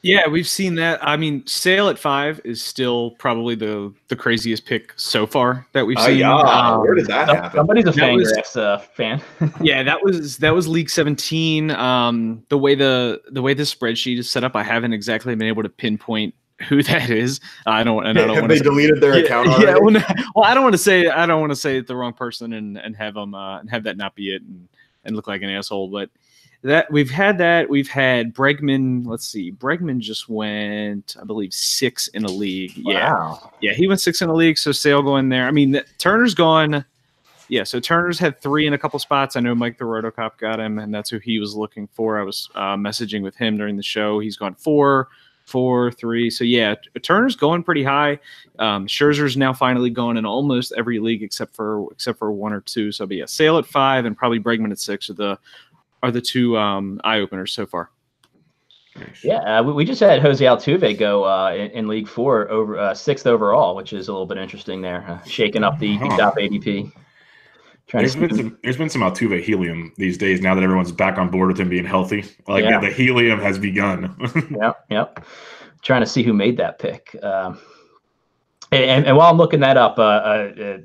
Yeah, we've seen that. I mean, Sale at 5 is still probably the craziest pick so far that we've seen. Yeah. Where did that happen? Somebody's a Fangraphs fan. Yeah, that was League 17. The way the spreadsheet is set up, I haven't exactly been able to pinpoint who that is. I don't. Have they deleted their account already? Yeah. Well, I don't want to say it's the wrong person and have them and have that not be it and look like an asshole, but. We've had Bregman. Let's see. Bregman just went, I believe, 6 in a league. Wow. Yeah, he went 6 in a league. So Sale going there. I mean, Turner's gone. Yeah, so Turner's had 3 in a couple spots. I know Mike the Rotocop got him, and that's who he was looking for. I was messaging with him during the show. He's gone 4, 3. So yeah, Turner's going pretty high. Scherzer's now finally going in almost every league except for 1 or 2. So but yeah, Sale at 5 and probably Bregman at 6 are the 2 eye openers so far. Yeah, we just had Jose Altuve go in League 4 over 6th overall, which is a little bit interesting there, shaking up the top ADP. There's been some Altuve helium these days now that everyone's back on board with him being healthy. The helium has begun. Yep. Trying to see who made that pick. And while I'm looking that up,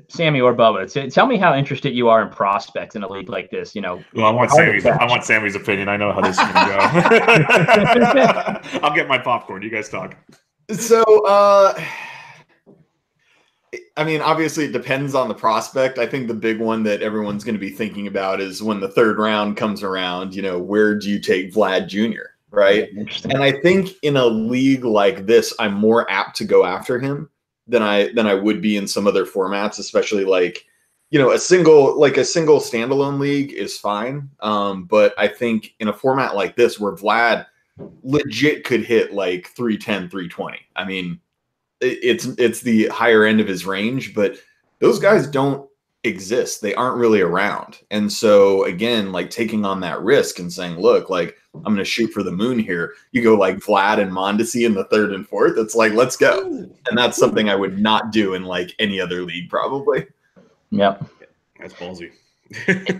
Sammy or Bubba, tell me how interested you are in prospects in a league like this. Well, I want Sammy's opinion. I know how this is going to go. I'll get my popcorn. You guys talk. So, I mean, obviously it depends on the prospect. I think the big one that everyone's going to be thinking about is when the 3rd round comes around, where do you take Vlad Jr., right? And I think in a league like this, I'm more apt to go after him than I would be in some other formats, especially like, you know, a single standalone league is fine. But I think in a format like this where Vlad legit could hit like 310, 320. I mean, it's the higher end of his range, but those guys don't exist. They aren't really around. And so again, like taking on that risk and saying, look, like I'm going to shoot for the moon here. You go like Vlad and Mondesi in the 3rd and 4th. It's like, let's go. And that's something I would not do in like any other league probably. Yep. That's ballsy.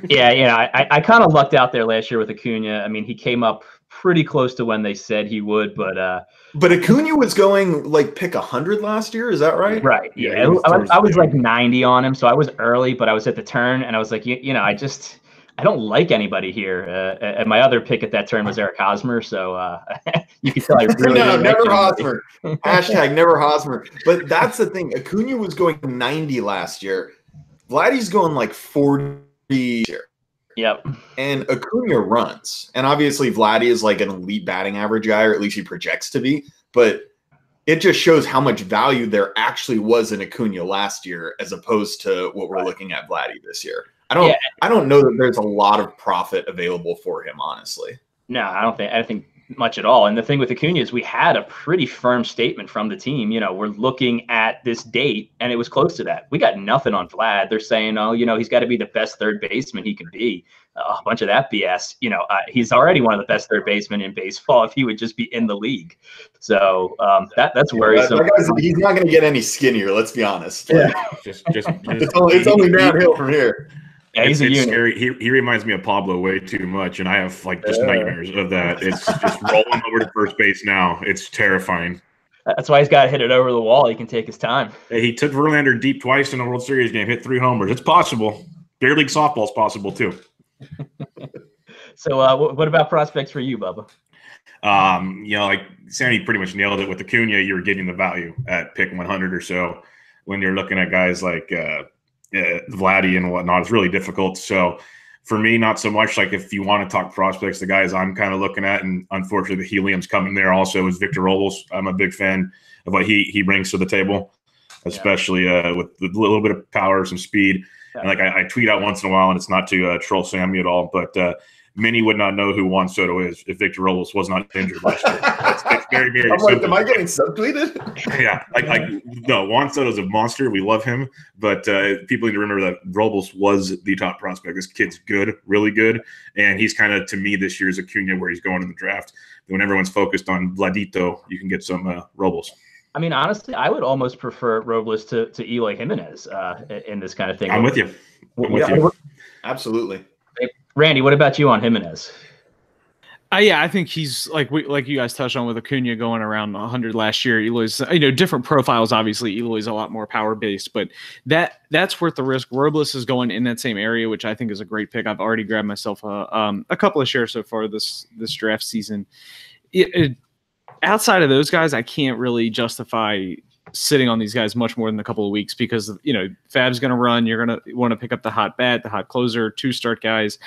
Yeah, I kind of lucked out there last year with Acuna. I mean, he came up pretty close to when they said he would, but Acuna was going like pick 100 last year. Is that right? Right. Yeah. I was like 90 on him, so I was early, but I was at the turn, and I was like, you know, I don't like anybody here. And my other pick at that turn was Eric Hosmer, so you can tell I really no, didn't never like Hosmer. Hashtag never Hosmer. But that's the thing. Acuna was going 90 last year. Vladdy's going like 40 here. Yep. And Acuna runs. And obviously Vladdy is like an elite batting average guy, or at least he projects to be. But it just shows how much value there actually was in Acuna last year as opposed to what we're looking at Vladdy this year. I don't know that there's a lot of profit available for him, honestly. No, I don't think much at all. And the thing with Acuna is we had a pretty firm statement from the team. You know, we're looking at this date, and it was close to that. We got nothing on Vlad. They're saying, oh, you know, he's got to be the best third baseman he can be. A bunch of that BS. You know, he's already one of the best third basemen in baseball if he would just be in the league. So that's worrisome. He's not going to get any skinnier. Let's be honest. Yeah. It's only downhill from here. Yeah, he's a unit. Scary. He reminds me of Pablo way too much, and I have like just nightmares of that. It's just rolling over to first base now. It's terrifying. That's why he's got to hit it over the wall. He can take his time. Hey, he took Verlander deep twice in a World Series game, hit 3 homers. It's possible. Beer league softball's possible too. So, what about prospects for you, Bubba? You know, like Sandy pretty much nailed it with Acuna. You were getting the value at pick 100 or so. When you're looking at guys like Vladdy and whatnot, it's really difficult. So for me, not so much. Like if you want to talk prospects, the guys I'm kind of looking at, and unfortunately the helium's coming there also, is Victor Robles. I'm a big fan of what he brings to the table, especially with a little bit of power, some speed. Yeah. And like I tweet out once in a while, and it's not to troll Sammy at all, but many would not know who Juan Soto is if Victor Robles was not injured last year. It's very, very I'm like, am I getting subtweeted? Yeah. No, Juan Soto's a monster. We love him. But people need to remember that Robles was the top prospect. This kid's good, really good. And he's kind of, to me, this year's Acuna where he's going in the draft. When everyone's focused on Vladito, you can get some Robles. I mean, honestly, I would almost prefer Robles to Eloy Jimenez in this kind of thing. I'm with you. Absolutely. Randy, what about you on Jimenez? Yeah, I think he's like you guys touched on with Acuna going around 100 last year. Eloy's, different profiles. Obviously, Eloy's a lot more power based, but that's worth the risk. Robles is going in that same area, which I think is a great pick. I've already grabbed myself a couple of shares so far this draft season. Outside of those guys, I can't really justify sitting on these guys much more than a couple of weeks because, Fab's going to run. You're going to want to pick up the hot bat, the hot closer, 2-start guys.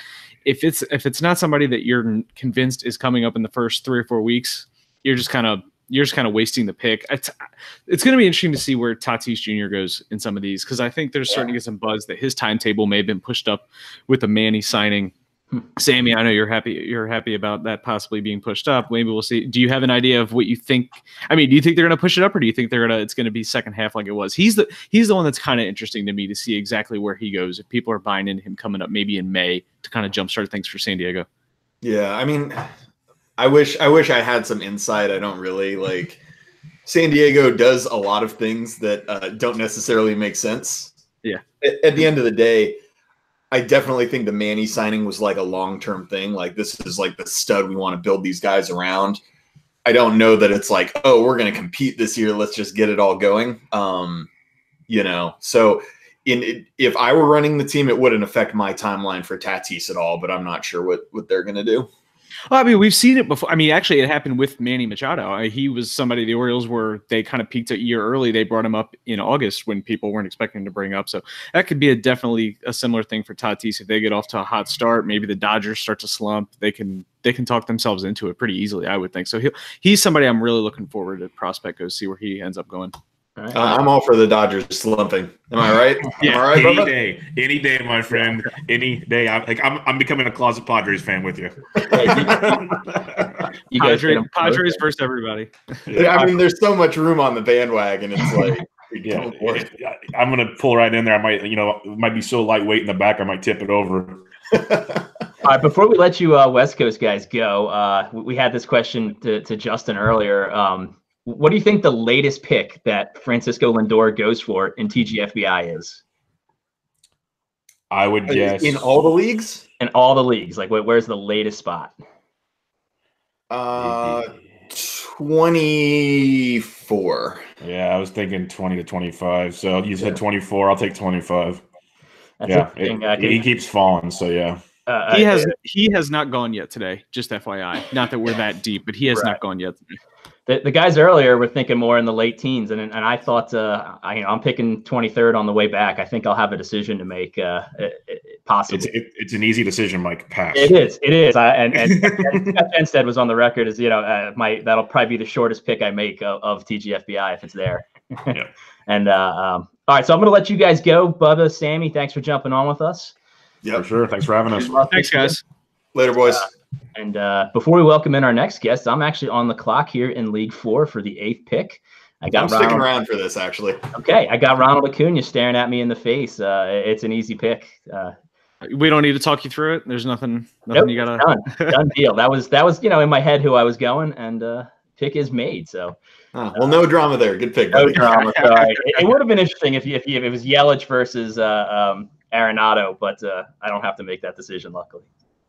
If it's not somebody that you're convinced is coming up in the first 3 or 4 weeks, you're just kind of wasting the pick. It's going to be interesting to see where Tatis Jr. goes in some of these because I think there's starting to get some buzz that his timetable may have been pushed up with the Manny signing. Sammy, I know you're happy about that possibly being pushed up. Maybe we'll see. Do you have an idea of what you think? I mean, do you think they're going to push it up, or do you think it's going to be second half like it was? He's the one that's kind of interesting to me to see exactly where he goes. If people are buying into him coming up maybe in May to kind of jumpstart things for San Diego. Yeah, I mean, I wish I had some insight. I don't really like. San Diego does a lot of things that don't necessarily make sense. Yeah. At the end of the day, I definitely think the Manny signing was like a long-term thing. Like this is like the stud we want to build these guys around. I don't know that it's like, oh, we're going to compete this year. Let's just get it all going. So if I were running the team, it wouldn't affect my timeline for Tatis at all, but I'm not sure what they're going to do. Well, I mean, we've seen it before. I mean, actually, it happened with Manny Machado. He was somebody the Orioles were. They kind of peaked a year early. They brought him up in August when people weren't expecting to bring up. So that could be definitely a similar thing for Tatis if they get off to a hot start. Maybe the Dodgers start to slump. They can talk themselves into it pretty easily, I would think. So he's somebody I'm really looking forward to prospect go see where he ends up going. All right. I'm all for the Dodgers slumping. Am I right? Yeah. Am I right, Any Bubba? day, any day, my friend, any day. I'm becoming a closet Padres fan with you. You guys get 'em Padres both. versus everybody. I mean, there's so much room on the bandwagon. It's like, Yeah, don't worry. I'm gonna pull right in there. I might, it might be so lightweight in the back, I might tip it over. All right, before we let you West Coast guys go, we had this question to Justin earlier. What do you think the latest pick that Francisco Lindor goes for in TGFBI is? I would guess In all the leagues? In all the leagues, like where's the latest spot? 24. Yeah, I was thinking 20 to 25. So you said 24. I'll take 25. That's Yeah, interesting. he keeps falling. So yeah. He has not gone yet today. Just FYI, not that we're that deep, but he has not gone yet today. The guys earlier were thinking more in the late teens, and I thought, I'm picking 23rd on the way back. I think I'll have a decision to make, possibly. It's an easy decision, Mike. Pass. It is. And Scott Jenstead was on the record as that'll probably be the shortest pick I make of TGFBI if it's there. Yeah. And all right, so I'm going to let you guys go. Bubba, Sammy, thanks for jumping on with us. Yep. For sure. Thanks for having us. Thanks, guys. Later, boys. And before we welcome in our next guest, I'm actually on the clock here in League 4 for the 8th pick. I'm sticking around for this, actually. Okay, I got Ronald Acuna staring at me in the face. It's an easy pick. We don't need to talk you through it. There's nothing Nope, you gotta. done deal. That was in my head who I was going, and pick is made. So Well, no drama there. Good pick. no buddy. drama. Sorry, it would have been interesting if it was Yelich versus Arenado, but I don't have to make that decision, luckily.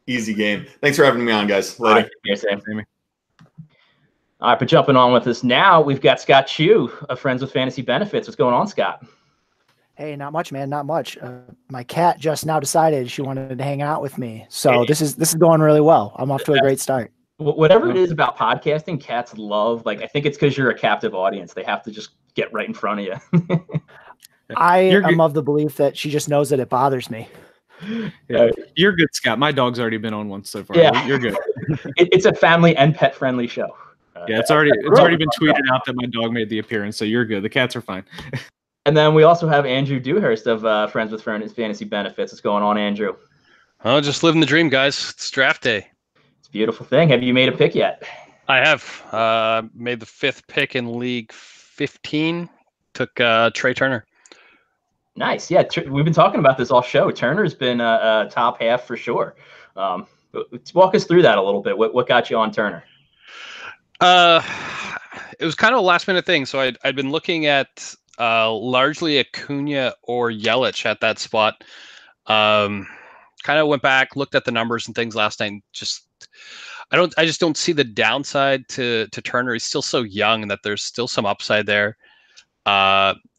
Easy game. Thanks for having me on, guys. Later. All right, here, Sam. All right, but jumping on with us now, we've got Scott Chu of Friends with Fantasy Benefits. What's going on, Scott? Hey, not much, man. Not much. My cat just now decided she wanted to hang out with me, so this is going really well. I'm off to a great start. Whatever it is about podcasting, cats love. Like, I think it's because you're a captive audience. They have to just get right in front of you. I am of the belief that she just knows that it bothers me. Yeah, you're good, Scott. My dog's already been on once so far. Yeah. You're good. It's a family and pet friendly show. Yeah, it's already been tweeted out that my dog made the appearance, so you're good. The cats are fine. And then we also have Andrew Dewhurst of Friends with Fantasy Benefits. What's going on, Andrew? Oh, just living the dream, guys. It's draft day. It's a beautiful thing. Have you made a pick yet? I have made the 5th pick in League 15. Took Trey Turner. Nice. Yeah, we've been talking about this all show. Turner's been a top half for sure. Walk us through that a little bit. What got you on Turner? It was kind of a last minute thing. So I'd been looking at largely Acuna or Yelich at that spot. Kind of went back, looked at the numbers and things last night. I just don't see the downside to Turner. He's still so young and that there's still some upside there.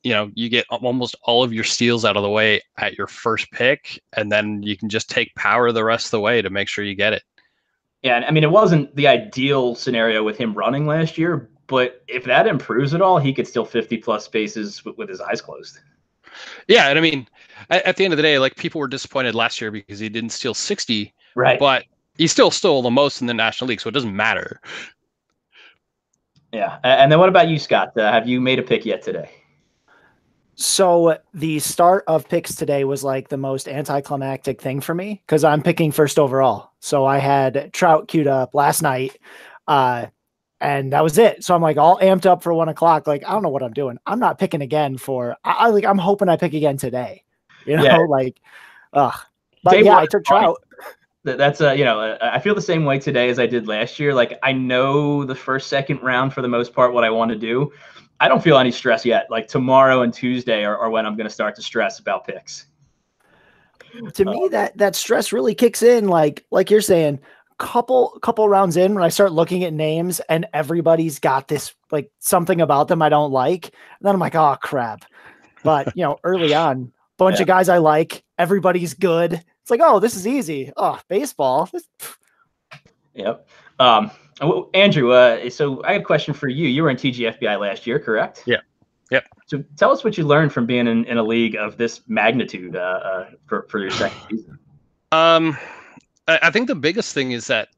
You get almost all of your steals out of the way at your first pick, and then you can just take power the rest of the way to make sure you get it. Yeah, I mean, it wasn't the ideal scenario with him running last year, but if that improves at all, he could steal 50-plus spaces with his eyes closed. Yeah, and I mean, at the end of the day, like, people were disappointed last year because he didn't steal 60, right? But he still stole the most in the National League, so it doesn't matter. Yeah, and then what about you, Scott? Have you made a pick yet today? So the start of picks today was like the most anticlimactic thing for me because I'm picking first overall. So I had Trout queued up last night, and that was it. So I'm like all amped up for 1 o'clock. Like, I don't know what I'm doing. I'm not picking again I'm hoping I pick again today. But yeah, I took Trout. That's I feel the same way today as I did last year. Like, I know the first, second round for the most part what I want to do. I don't feel any stress yet. Like, tomorrow and Tuesday are when I'm going to start to stress about picks. To me, that stress really kicks in. Like you're saying, couple rounds in when I start looking at names and everybody's got this like something about them I don't like. And then I'm like, oh crap. But early on, bunch of guys I like, everybody's good. It's like, oh, this is easy. Oh, baseball. Yep. Andrew, so I had a question for you. You were in TGFBI last year, correct? Yeah. Yep. So tell us what you learned from being in a league of this magnitude for your second season. I think the biggest thing is that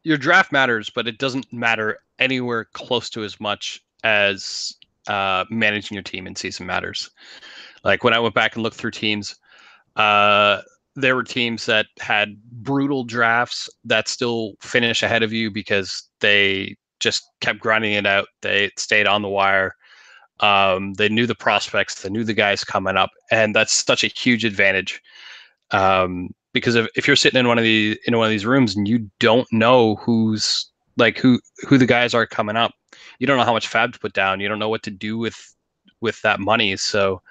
your draft matters, but it doesn't matter anywhere close to as much as managing your team in season matters. Like when I went back and looked through teams, there were teams that had brutal drafts that still finish ahead of you because they just kept grinding it out. They stayed on the wire. They knew the prospects, they knew the guys coming up, and that's such a huge advantage. Because if you're sitting in one of these rooms and you don't know who the guys are coming up, you don't know how much fab to put down. You don't know what to do with that money. So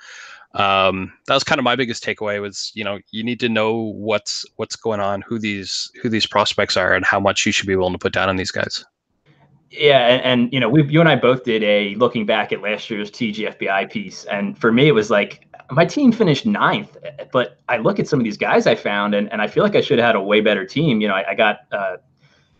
that was kind of my biggest takeaway was, you need to know what's going on, who these prospects are, and how much you should be willing to put down on these guys. Yeah, and you and I both did a looking back at last year's TGFBI piece, and for me it was like my team finished 9th, but I look at some of these guys I found, and I feel like I should have had a way better team. I got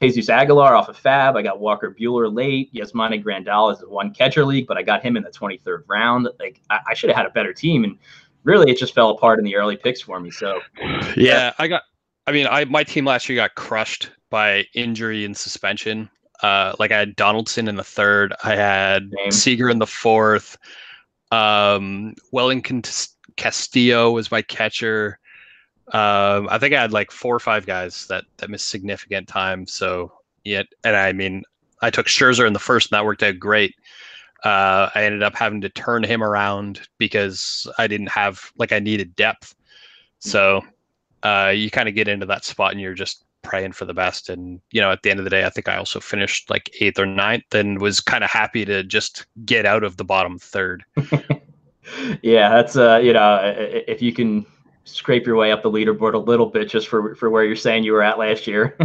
Jesus Aguilar off of Fab, I got Walker Buehler late, Yasmani Grandal is a 1 catcher league, but I got him in the 23rd round. Like I should have had a better team, and really it just fell apart in the early picks for me. So yeah, my team last year got crushed by injury and suspension. Like I had Donaldson in the 3rd, I had Seager in the 4th, Wellington Castillo was my catcher. I think I had like 4 or 5 guys that missed significant time. So yeah, and I took Scherzer in the 1st, and that worked out great. I ended up having to turn him around because I didn't have I needed depth. So you kind of get into that spot and you're just praying for the best. And at the end of the day, I think I also finished 8th or 9th and was kind of happy to just get out of the bottom 3rd. Yeah, that's if you can scrape your way up the leaderboard a little bit just for where you're saying you were at last year.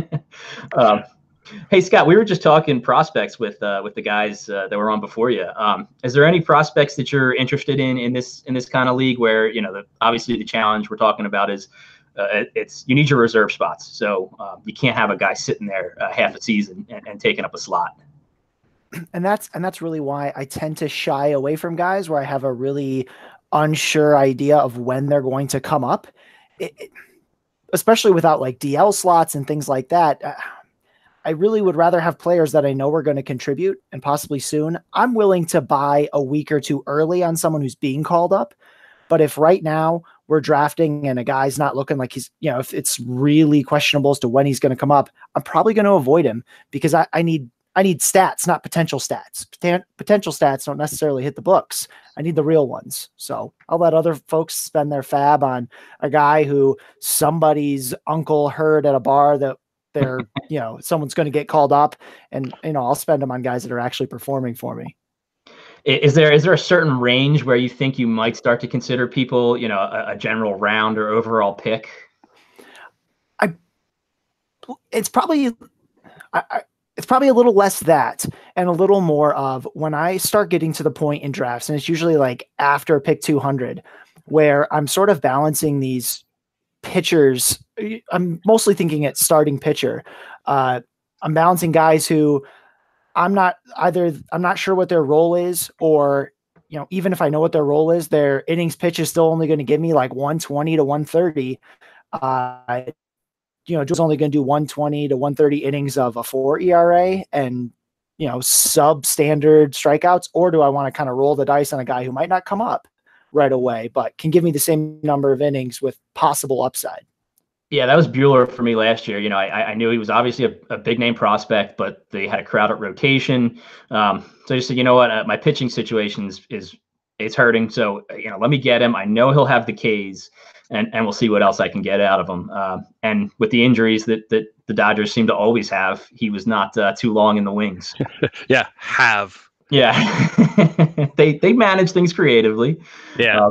Hey Scott, we were just talking prospects with the guys that were on before you. Is there any prospects that you're interested in this kind of league where obviously the challenge we're talking about is you need your reserve spots, so you can't have a guy sitting there half a season and taking up a slot. And that's really why I tend to shy away from guys where I have a really unsure idea of when they're going to come up, especially without DL slots and things like that. I really would rather have players that I know are going to contribute and possibly soon. I'm willing to buy a week or 2 early on someone who's being called up. But if right now we're drafting and a guy's not looking like he's, if it's really questionable as to when he's going to come up, I'm probably going to avoid him because I need stats, not potential stats. Potential stats don't necessarily hit the books. I need the real ones. So I'll let other folks spend their fab on a guy who somebody's uncle heard at a bar that they're, someone's going to get called up, and, I'll spend them on guys that are actually performing for me. Is there a certain range where you think you might start to consider people, a general round or overall pick? It's probably a little less that and a little more of when I start getting to the point in drafts, and it's usually after pick 200, where I'm sort of balancing these pitchers. I'm mostly thinking at starting pitcher. I'm balancing guys who I'm not sure what their role is, or, even if I know what their role is, their innings pitch is still only going to give me 120 to 130. Joe's only going to do 120 to 130 innings of a 4 ERA and, substandard strikeouts, or do I want to kind of roll the dice on a guy who might not come up right away, but can give me the same number of innings with possible upside? Yeah, that was Buehler for me last year. I knew he was obviously a big name prospect, but they had a crowded rotation. So I just said, my pitching situation is hurting. So, let me get him. I know he'll have the Ks, and we'll see what else I can get out of him. And with the injuries that the Dodgers seem to always have, he was not too long in the wings. Yeah, they manage things creatively. Yeah.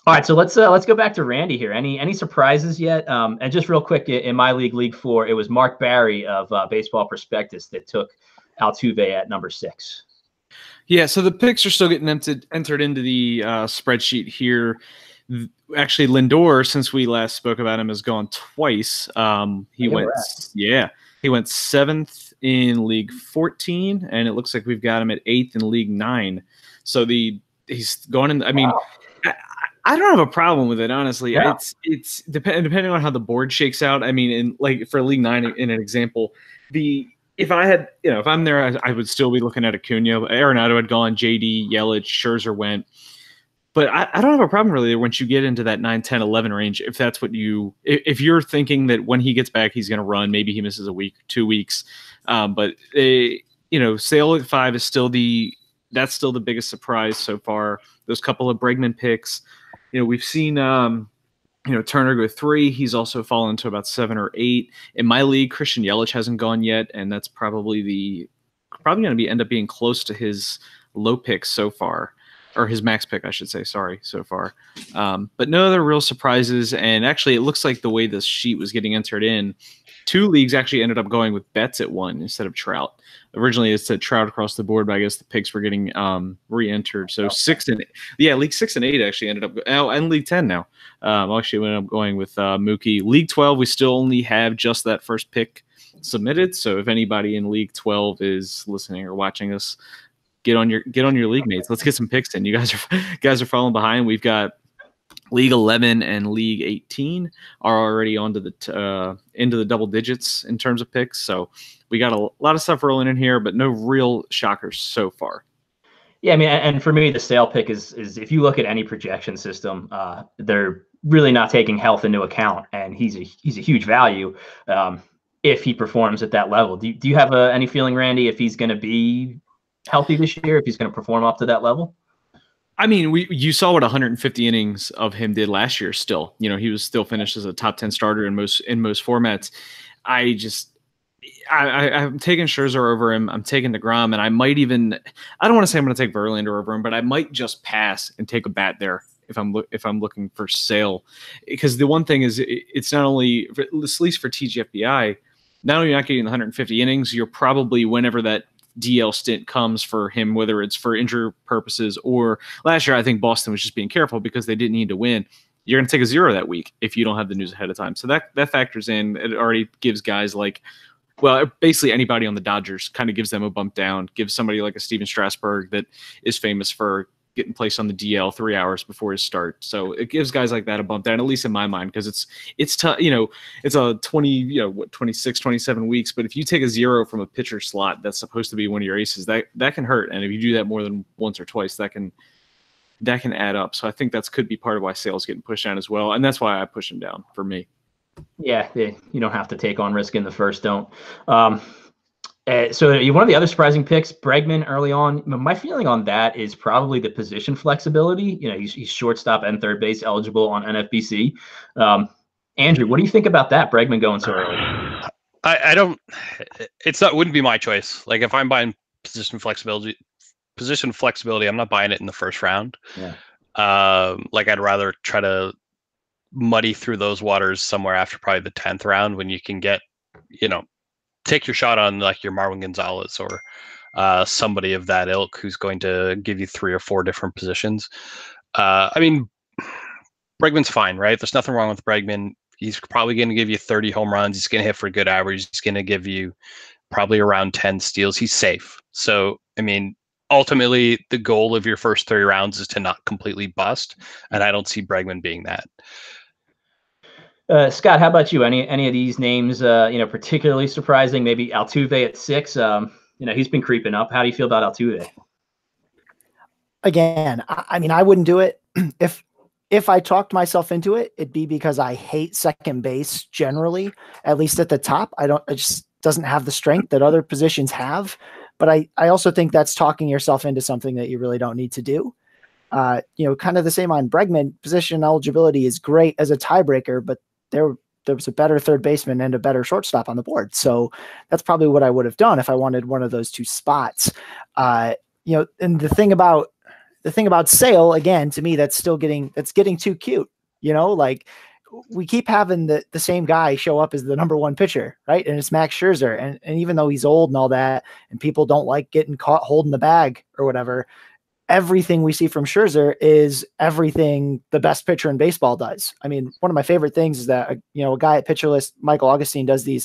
All right, so let's go back to Randy here. Any surprises yet? And just real quick, in my league 4, it was Mark Barry of Baseball Prospectus that took Altuve at number 6. Yeah, so the picks are still getting entered into the spreadsheet here. Actually, Lindor, since we last spoke about him, has gone twice. He went 7th in League 14, and it looks like we've got him at 8th in League 9. So he's going in. I mean, I don't have a problem with it, honestly. Yeah. It's depending on how the board shakes out. I mean, for League 9, in an example, if I had, if I'm there, I would still be looking at Acuna. Arenado had gone, JD, Yelich, Scherzer went. But I don't have a problem really once you get into that 9, 10, 11 range. If that's what if you're thinking that when he gets back, he's going to run, maybe he misses a week, 2 weeks. But Sale at 5 is that's still the biggest surprise so far. Those couple of Bregman picks, we've seen, Turner go 3. He's also fallen to about 7 or 8. In my league, Christian Yelich hasn't gone yet, and that's probably going to end up being close to his low pick so far. Or his max pick, I should say, so far. But no other real surprises. And actually, it looks like the way this sheet was getting entered in, 2 leagues actually ended up going with Betts at 1 instead of Trout. Originally, it said Trout across the board, but I guess the picks were getting re-entered. So League 6 and 8 actually ended up, and League 10 now. Actually ended up going with Mookie. League 12, we still only have just that first pick submitted. So if anybody in League 12 is listening or watching us, get on your league mates. Let's get some picks in. You guys are falling behind. We've got League 11 and League 18 are already onto into the double digits in terms of picks. So we got a lot of stuff rolling in here, but no real shockers so far. Yeah, I mean, and for me, the Sale pick is if you look at any projection system, they're really not taking health into account, and he's a huge value if he performs at that level. Do you have any feeling, Randy, if he's going to be healthy this year, if he's going to perform up to that level? I mean, you saw what 150 innings of him did last year. Still, he was still finished as a top 10 starter in most formats. I'm taking Scherzer over him. I'm taking DeGrom, and I might even, I don't want to say I'm going to take Verlander over him, but I might just pass and take a bat there if I'm looking for Sale, because the one thing is it's not only, at least for TGFBI, not only you're not getting the 150 innings, you're probably, whenever that DL stint comes for him, whether it's for injury purposes or last year, I think Boston was just being careful because they didn't need to win. You're going to take a 0 that week if you don't have the news ahead of time. So that factors in. It already gives guys like, basically anybody on the Dodgers kind of gives them a bump down, gives somebody like a Steven Strasburg that is famous for getting placed on the DL 3 hours before his start. So it gives guys like that a bump down, at least in my mind, because it's tough, it's a 26, 27 weeks. But if you take a 0 from a pitcher slot that's supposed to be one of your aces, that can hurt. And if you do that more than once or twice, that can add up. So I think that could be part of why Sale's getting pushed down as well. And that's why I push him down for me. Yeah, you don't have to take on risk in the first, don't. So one of the other surprising picks, Bregman early on. My feeling on that is probably the position flexibility. He's shortstop and third base eligible on NFBC. Andrew, what do you think about that? Bregman going so early? I don't. Wouldn't be my choice. Like if I'm buying position flexibility, I'm not buying it in the first round. Yeah. I'd rather try to muddy through those waters somewhere after probably the 10th round when you can get, take your shot on like your Marwin Gonzalez or somebody of that ilk who's going to give you 3 or 4 different positions. I mean, Bregman's fine, right? There's nothing wrong with Bregman. He's probably going to give you 30 home runs. He's going to hit for a good average. He's going to give you probably around 10 steals. He's safe. So, I mean, ultimately, the goal of your first 30 rounds is to not completely bust, and I don't see Bregman being that. Scott, how about you? Any of these names, particularly surprising? Maybe Altuve at 6. He's been creeping up. How do you feel about Altuve? Again, I mean, I wouldn't do it. If I talked myself into it, it'd be because I hate second base generally, at least at the top. It just doesn't have the strength that other positions have. But I also think that's talking yourself into something that you really don't need to do. Kind of the same on Bregman. Position eligibility is great as a tiebreaker, but there was a better third baseman and a better shortstop on the board. So that's probably what I would have done if I wanted one of those 2 spots. And the thing about Sale, again, to me, that's getting too cute. Like we keep having the same guy show up as the number 1 pitcher, right? And it's Max Scherzer. And even though he's old and all that, and people don't like getting caught holding the bag or whatever, everything we see from Scherzer is everything the best pitcher in baseball does. I mean, one of my favorite things is that, a guy at Pitcher List, Michael Augustine, does the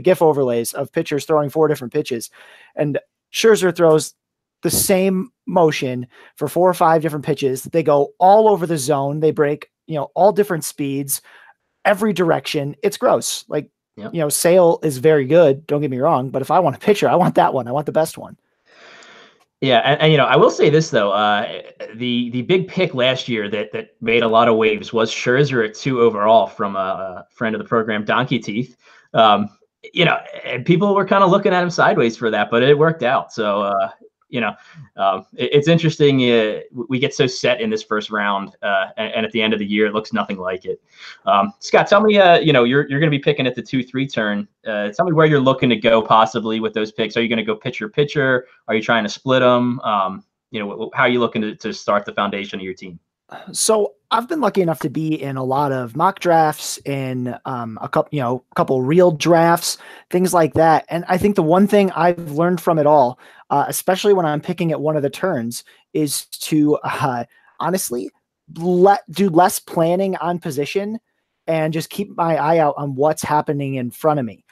GIF overlays of pitchers throwing 4 different pitches. And Scherzer throws the same motion for 4 or 5 different pitches. They go all over the zone. They break, all different speeds, every direction. It's gross. Like Yep. You know, Sale is very good. Don't get me wrong, but if I want a pitcher, I want that one. I want the best one. Yeah, and I will say this though, the big pick last year that made a lot of waves was Scherzer at 2 overall from a friend of the program, Donkey Teeth. And people were kind of looking at him sideways for that, but it worked out. So it's interesting. We get so set in this first round, and at the end of the year, it looks nothing like it. Scott, tell me, you're going to be picking at the 2-3 turn. Tell me where you're looking to go possibly with those picks. Are you going to go pitcher? Are you trying to split them? How are you looking to start the foundation of your team? So I've been lucky enough to be in a lot of mock drafts and a couple real drafts, things like that. And I think the one thing I've learned from it all, especially when I'm picking at one of the turns, is to honestly do less planning on position and just keep my eye out on what's happening in front of me.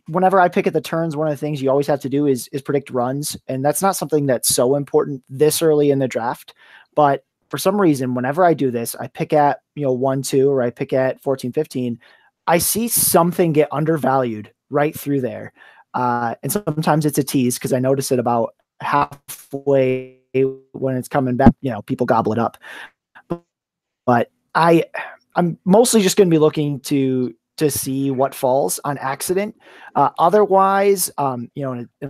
Whenever I pick at the turns, one of the things you always have to do is predict runs. And that's not something that's so important this early in the draft. But for some reason, whenever I do this, I pick at 1-2 or I pick at 14-15, I see something get undervalued right through there. And sometimes it's a tease because I notice it about halfway when it's coming back, people gobble it up. But I'm mostly just going to be looking to see what falls on accident. Otherwise, in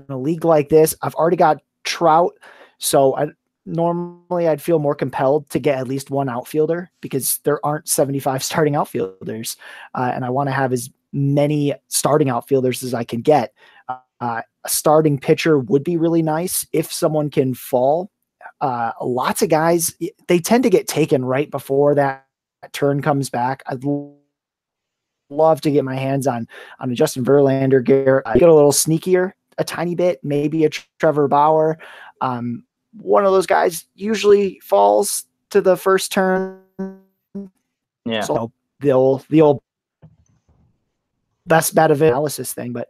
a league like this, I've already got Trout. So normally I'd feel more compelled to get at least one outfielder because there aren't 75 starting outfielders. And I want to have as many starting outfielders as I can get. A starting pitcher would be really nice if someone can fall. Lots of guys, they tend to get taken right before that turn comes back. I'd love to get my hands on a Justin Verlander, Garrett, get a little sneakier, a tiny bit, maybe a Trevor Bauer. One of those guys usually falls to the first turn. Yeah. So the old best bet of analysis thing. But,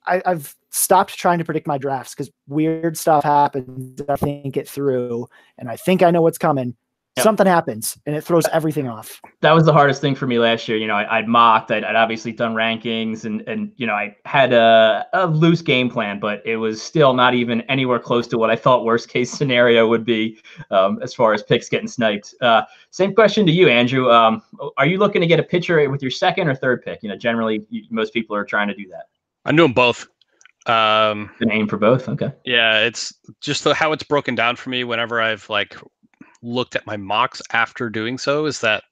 I've stopped trying to predict my drafts because weird stuff happens. I think it through and I think I know what's coming. Yep. Something happens and it throws everything off. That was the hardest thing for me last year. I'd mocked, I'd obviously done rankings and I had a loose game plan, but it was still not even anywhere close to what I thought worst case scenario would be as far as picks getting sniped. Same question to you, Andrew. Are you looking to get a pitcher with your second or third pick? Generally most people are trying to do that. I'm doing both. An aim for both. Okay. Yeah. It's just how it's broken down for me whenever I've looked at my mocks after doing so is that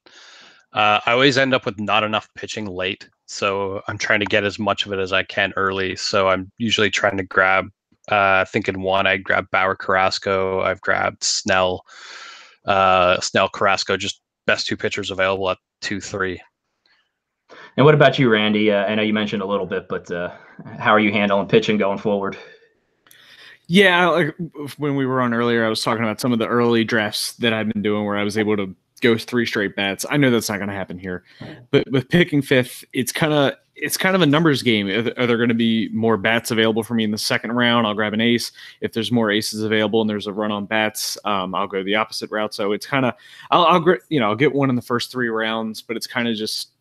I always end up with not enough pitching late. So I'm trying to get as much of it as I can early. So I'm usually trying to grab, I think in one, I grabbed Bauer Carrasco. I've grabbed Snell, Carrasco, just best two pitchers available at 2-3. And what about you, Randy? I know you mentioned a little bit, but how are you handling pitching going forward? Yeah, like when we were on earlier, I was talking about some of the early drafts that I've been doing where I was able to go 3 straight bats. I know that's not going to happen here, but with picking fifth, it's kind of a numbers game. Are there going to be more bats available for me in the second round? I'll grab an ace. If there's more aces available and there's a run on bats, I'll go the opposite route. So it's kind of I'll get one in the first 3 rounds, but it's kind of just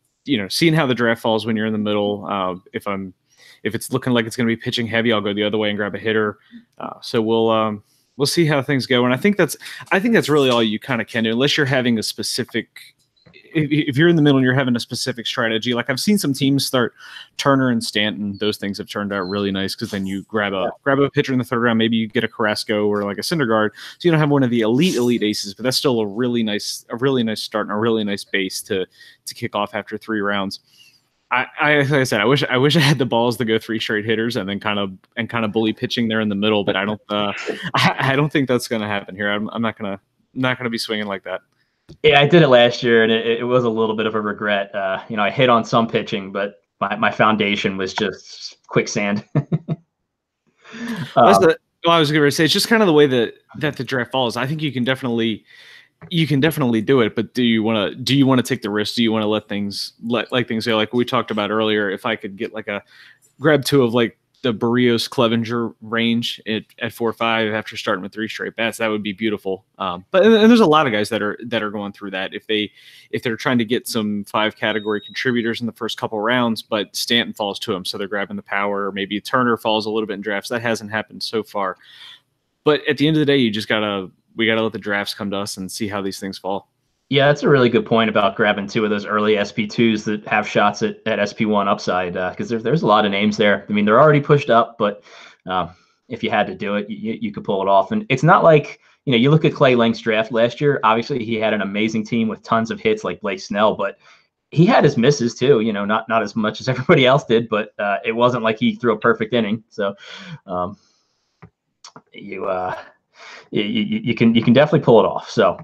seeing how the draft falls when you're in the middle. If it's looking like it's going to be pitching heavy, I'll go the other way and grab a hitter. So we'll see how things go. And I think that's really all you kind of can do, unless you're having a specific. If you're in the middle and you're having a specific strategy, like I've seen some teams start Turner and Stanton. Those things have turned out really nice because then you grab a pitcher in the third round. Maybe you get a Carrasco or like a Syndergaard, so you don't have one of the elite aces, but that's still a really nice start and a really nice base to kick off after 3 rounds. Like I said, I wish I had the balls to go 3 straight hitters and then kind of bully pitching there in the middle, but I don't think that's going to happen here. I'm not gonna be swinging like that. Yeah, I did it last year, and it was a little bit of a regret. I hit on some pitching, but my foundation was just quicksand. I was going to say it's just kind of the way that the draft falls. I think you can definitely do it, but do you want to take the risk? Do you want to let things go? Like we talked about earlier, if I could get like a grab 2 of like the Barrios Clevenger range at 4-5 after starting with 3 straight bats. That would be beautiful. But there's a lot of guys that are going through that if they're trying to get some 5 category contributors in the first couple rounds, but Stanton falls to them, so they're grabbing the power, or maybe Turner falls a little bit in drafts. That hasn't happened so far. But at the end of the day, we gotta let the drafts come to us and see how these things fall. Yeah, that's a really good point about grabbing 2 of those early SP2s that have shots at SP1 upside, because there's a lot of names there. I mean, they're already pushed up, but if you had to do it, you could pull it off. And it's not like, you look at Clay Link's draft last year. Obviously, he had an amazing team with tons of hits like Blake Snell, but he had his misses too. Not as much as everybody else did, but it wasn't like he threw a perfect inning. So you can definitely pull it off. So.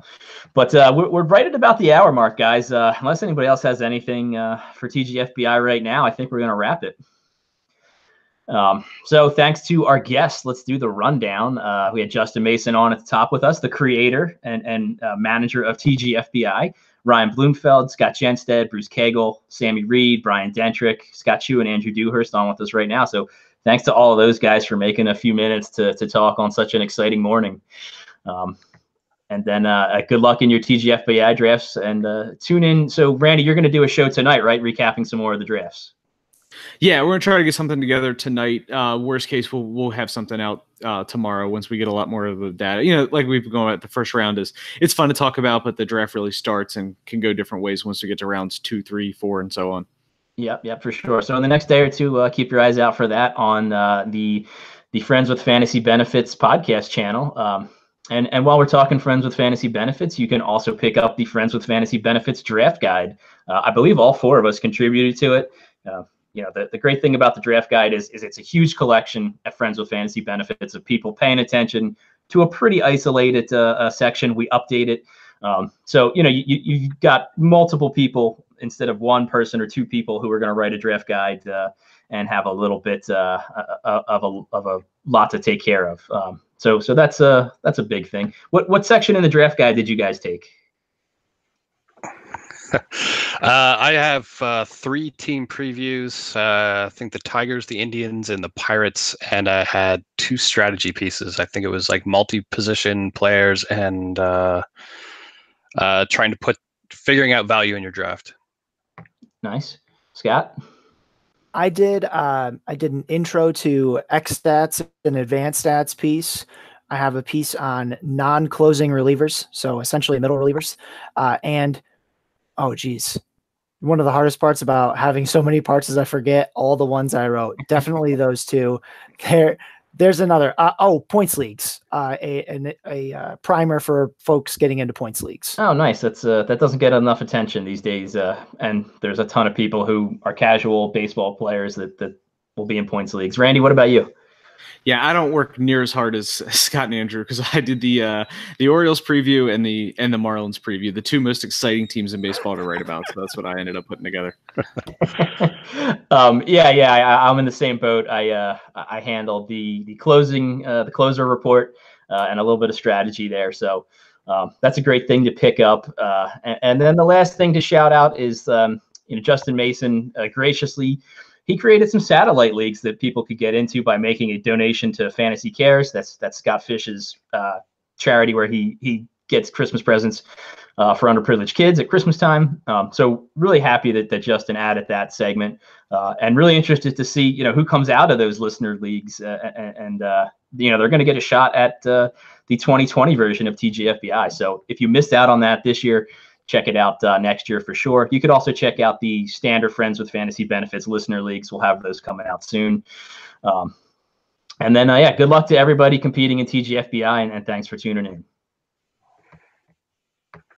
But we're right at about the hour mark, guys. Unless anybody else has anything for TGFBI right now, I think we're going to wrap it. So thanks to our guests, let's do the rundown. We had Justin Mason on at the top with us, the creator and manager of TGFBI, Ryan Bloomfeld, Scott Jenstead, Bruce Cagle, Sammy Reed, Brian Dentrick, Scott Chu, and Andrew Dewhurst on with us right now. So thanks to all of those guys for making a few minutes to talk on such an exciting morning. And then good luck in your TGFBI drafts, and tune in. So, Randy, you're going to do a show tonight, right? Recapping some more of the drafts. Yeah, we're going to try to get something together tonight. Worst case, we'll have something out tomorrow once we get a lot more of the data. Like we've been going at the first round, it's fun to talk about, but the draft really starts and can go different ways once we get to rounds 2, 3, 4, and so on. Yep, for sure. So in the next day or two, keep your eyes out for that on the Friends with Fantasy Benefits podcast channel. And while we're talking Friends with Fantasy Benefits, you can also pick up the Friends with Fantasy Benefits draft guide. I believe all 4 of us contributed to it. The great thing about the draft guide is it's a huge collection at Friends with Fantasy Benefits of people paying attention to a pretty isolated section. We update it. So you've got multiple people instead of 1 person or 2 people who are going to write a draft guide and have a little bit of a lot to take care of. So that's a big thing. What section in the draft guide did you guys take? I have 3 team previews. I think the Tigers, the Indians, and the Pirates, and I had 2 strategy pieces. I think it was like multi-position players and figuring out value in your draft. Nice. Scott? I did an intro to X stats and advanced stats piece. I have a piece on non-closing relievers, so essentially middle relievers. And oh geez, one of the hardest parts about having so many parts is I forget all the ones I wrote. Definitely those 2. There's another. Points leagues. A primer for folks getting into points leagues. Oh, nice. That doesn't get enough attention these days. And there's a ton of people who are casual baseball players that will be in points leagues. Randy, what about you? Yeah, I don't work near as hard as Scott and Andrew because I did the Orioles preview and the Marlins preview, the 2 most exciting teams in baseball to write about. So that's what I ended up putting together. I'm in the same boat. I handled the closer report and a little bit of strategy there. So that's a great thing to pick up. And then the last thing to shout out is Justin Mason graciously. He created some satellite leagues that people could get into by making a donation to Fantasy Cares. That's Scott Fish's charity where he gets Christmas presents for underprivileged kids at Christmas time. So really happy that Justin added that segment and really interested to see, who comes out of those listener leagues. And they're going to get a shot at the 2020 version of TGFBI. So if you missed out on that this year, check it out next year for sure. You could also check out the standard Friends with Fantasy Benefits listener leagues. We'll have those coming out soon. And then, good luck to everybody competing in TGFBI, and thanks for tuning in.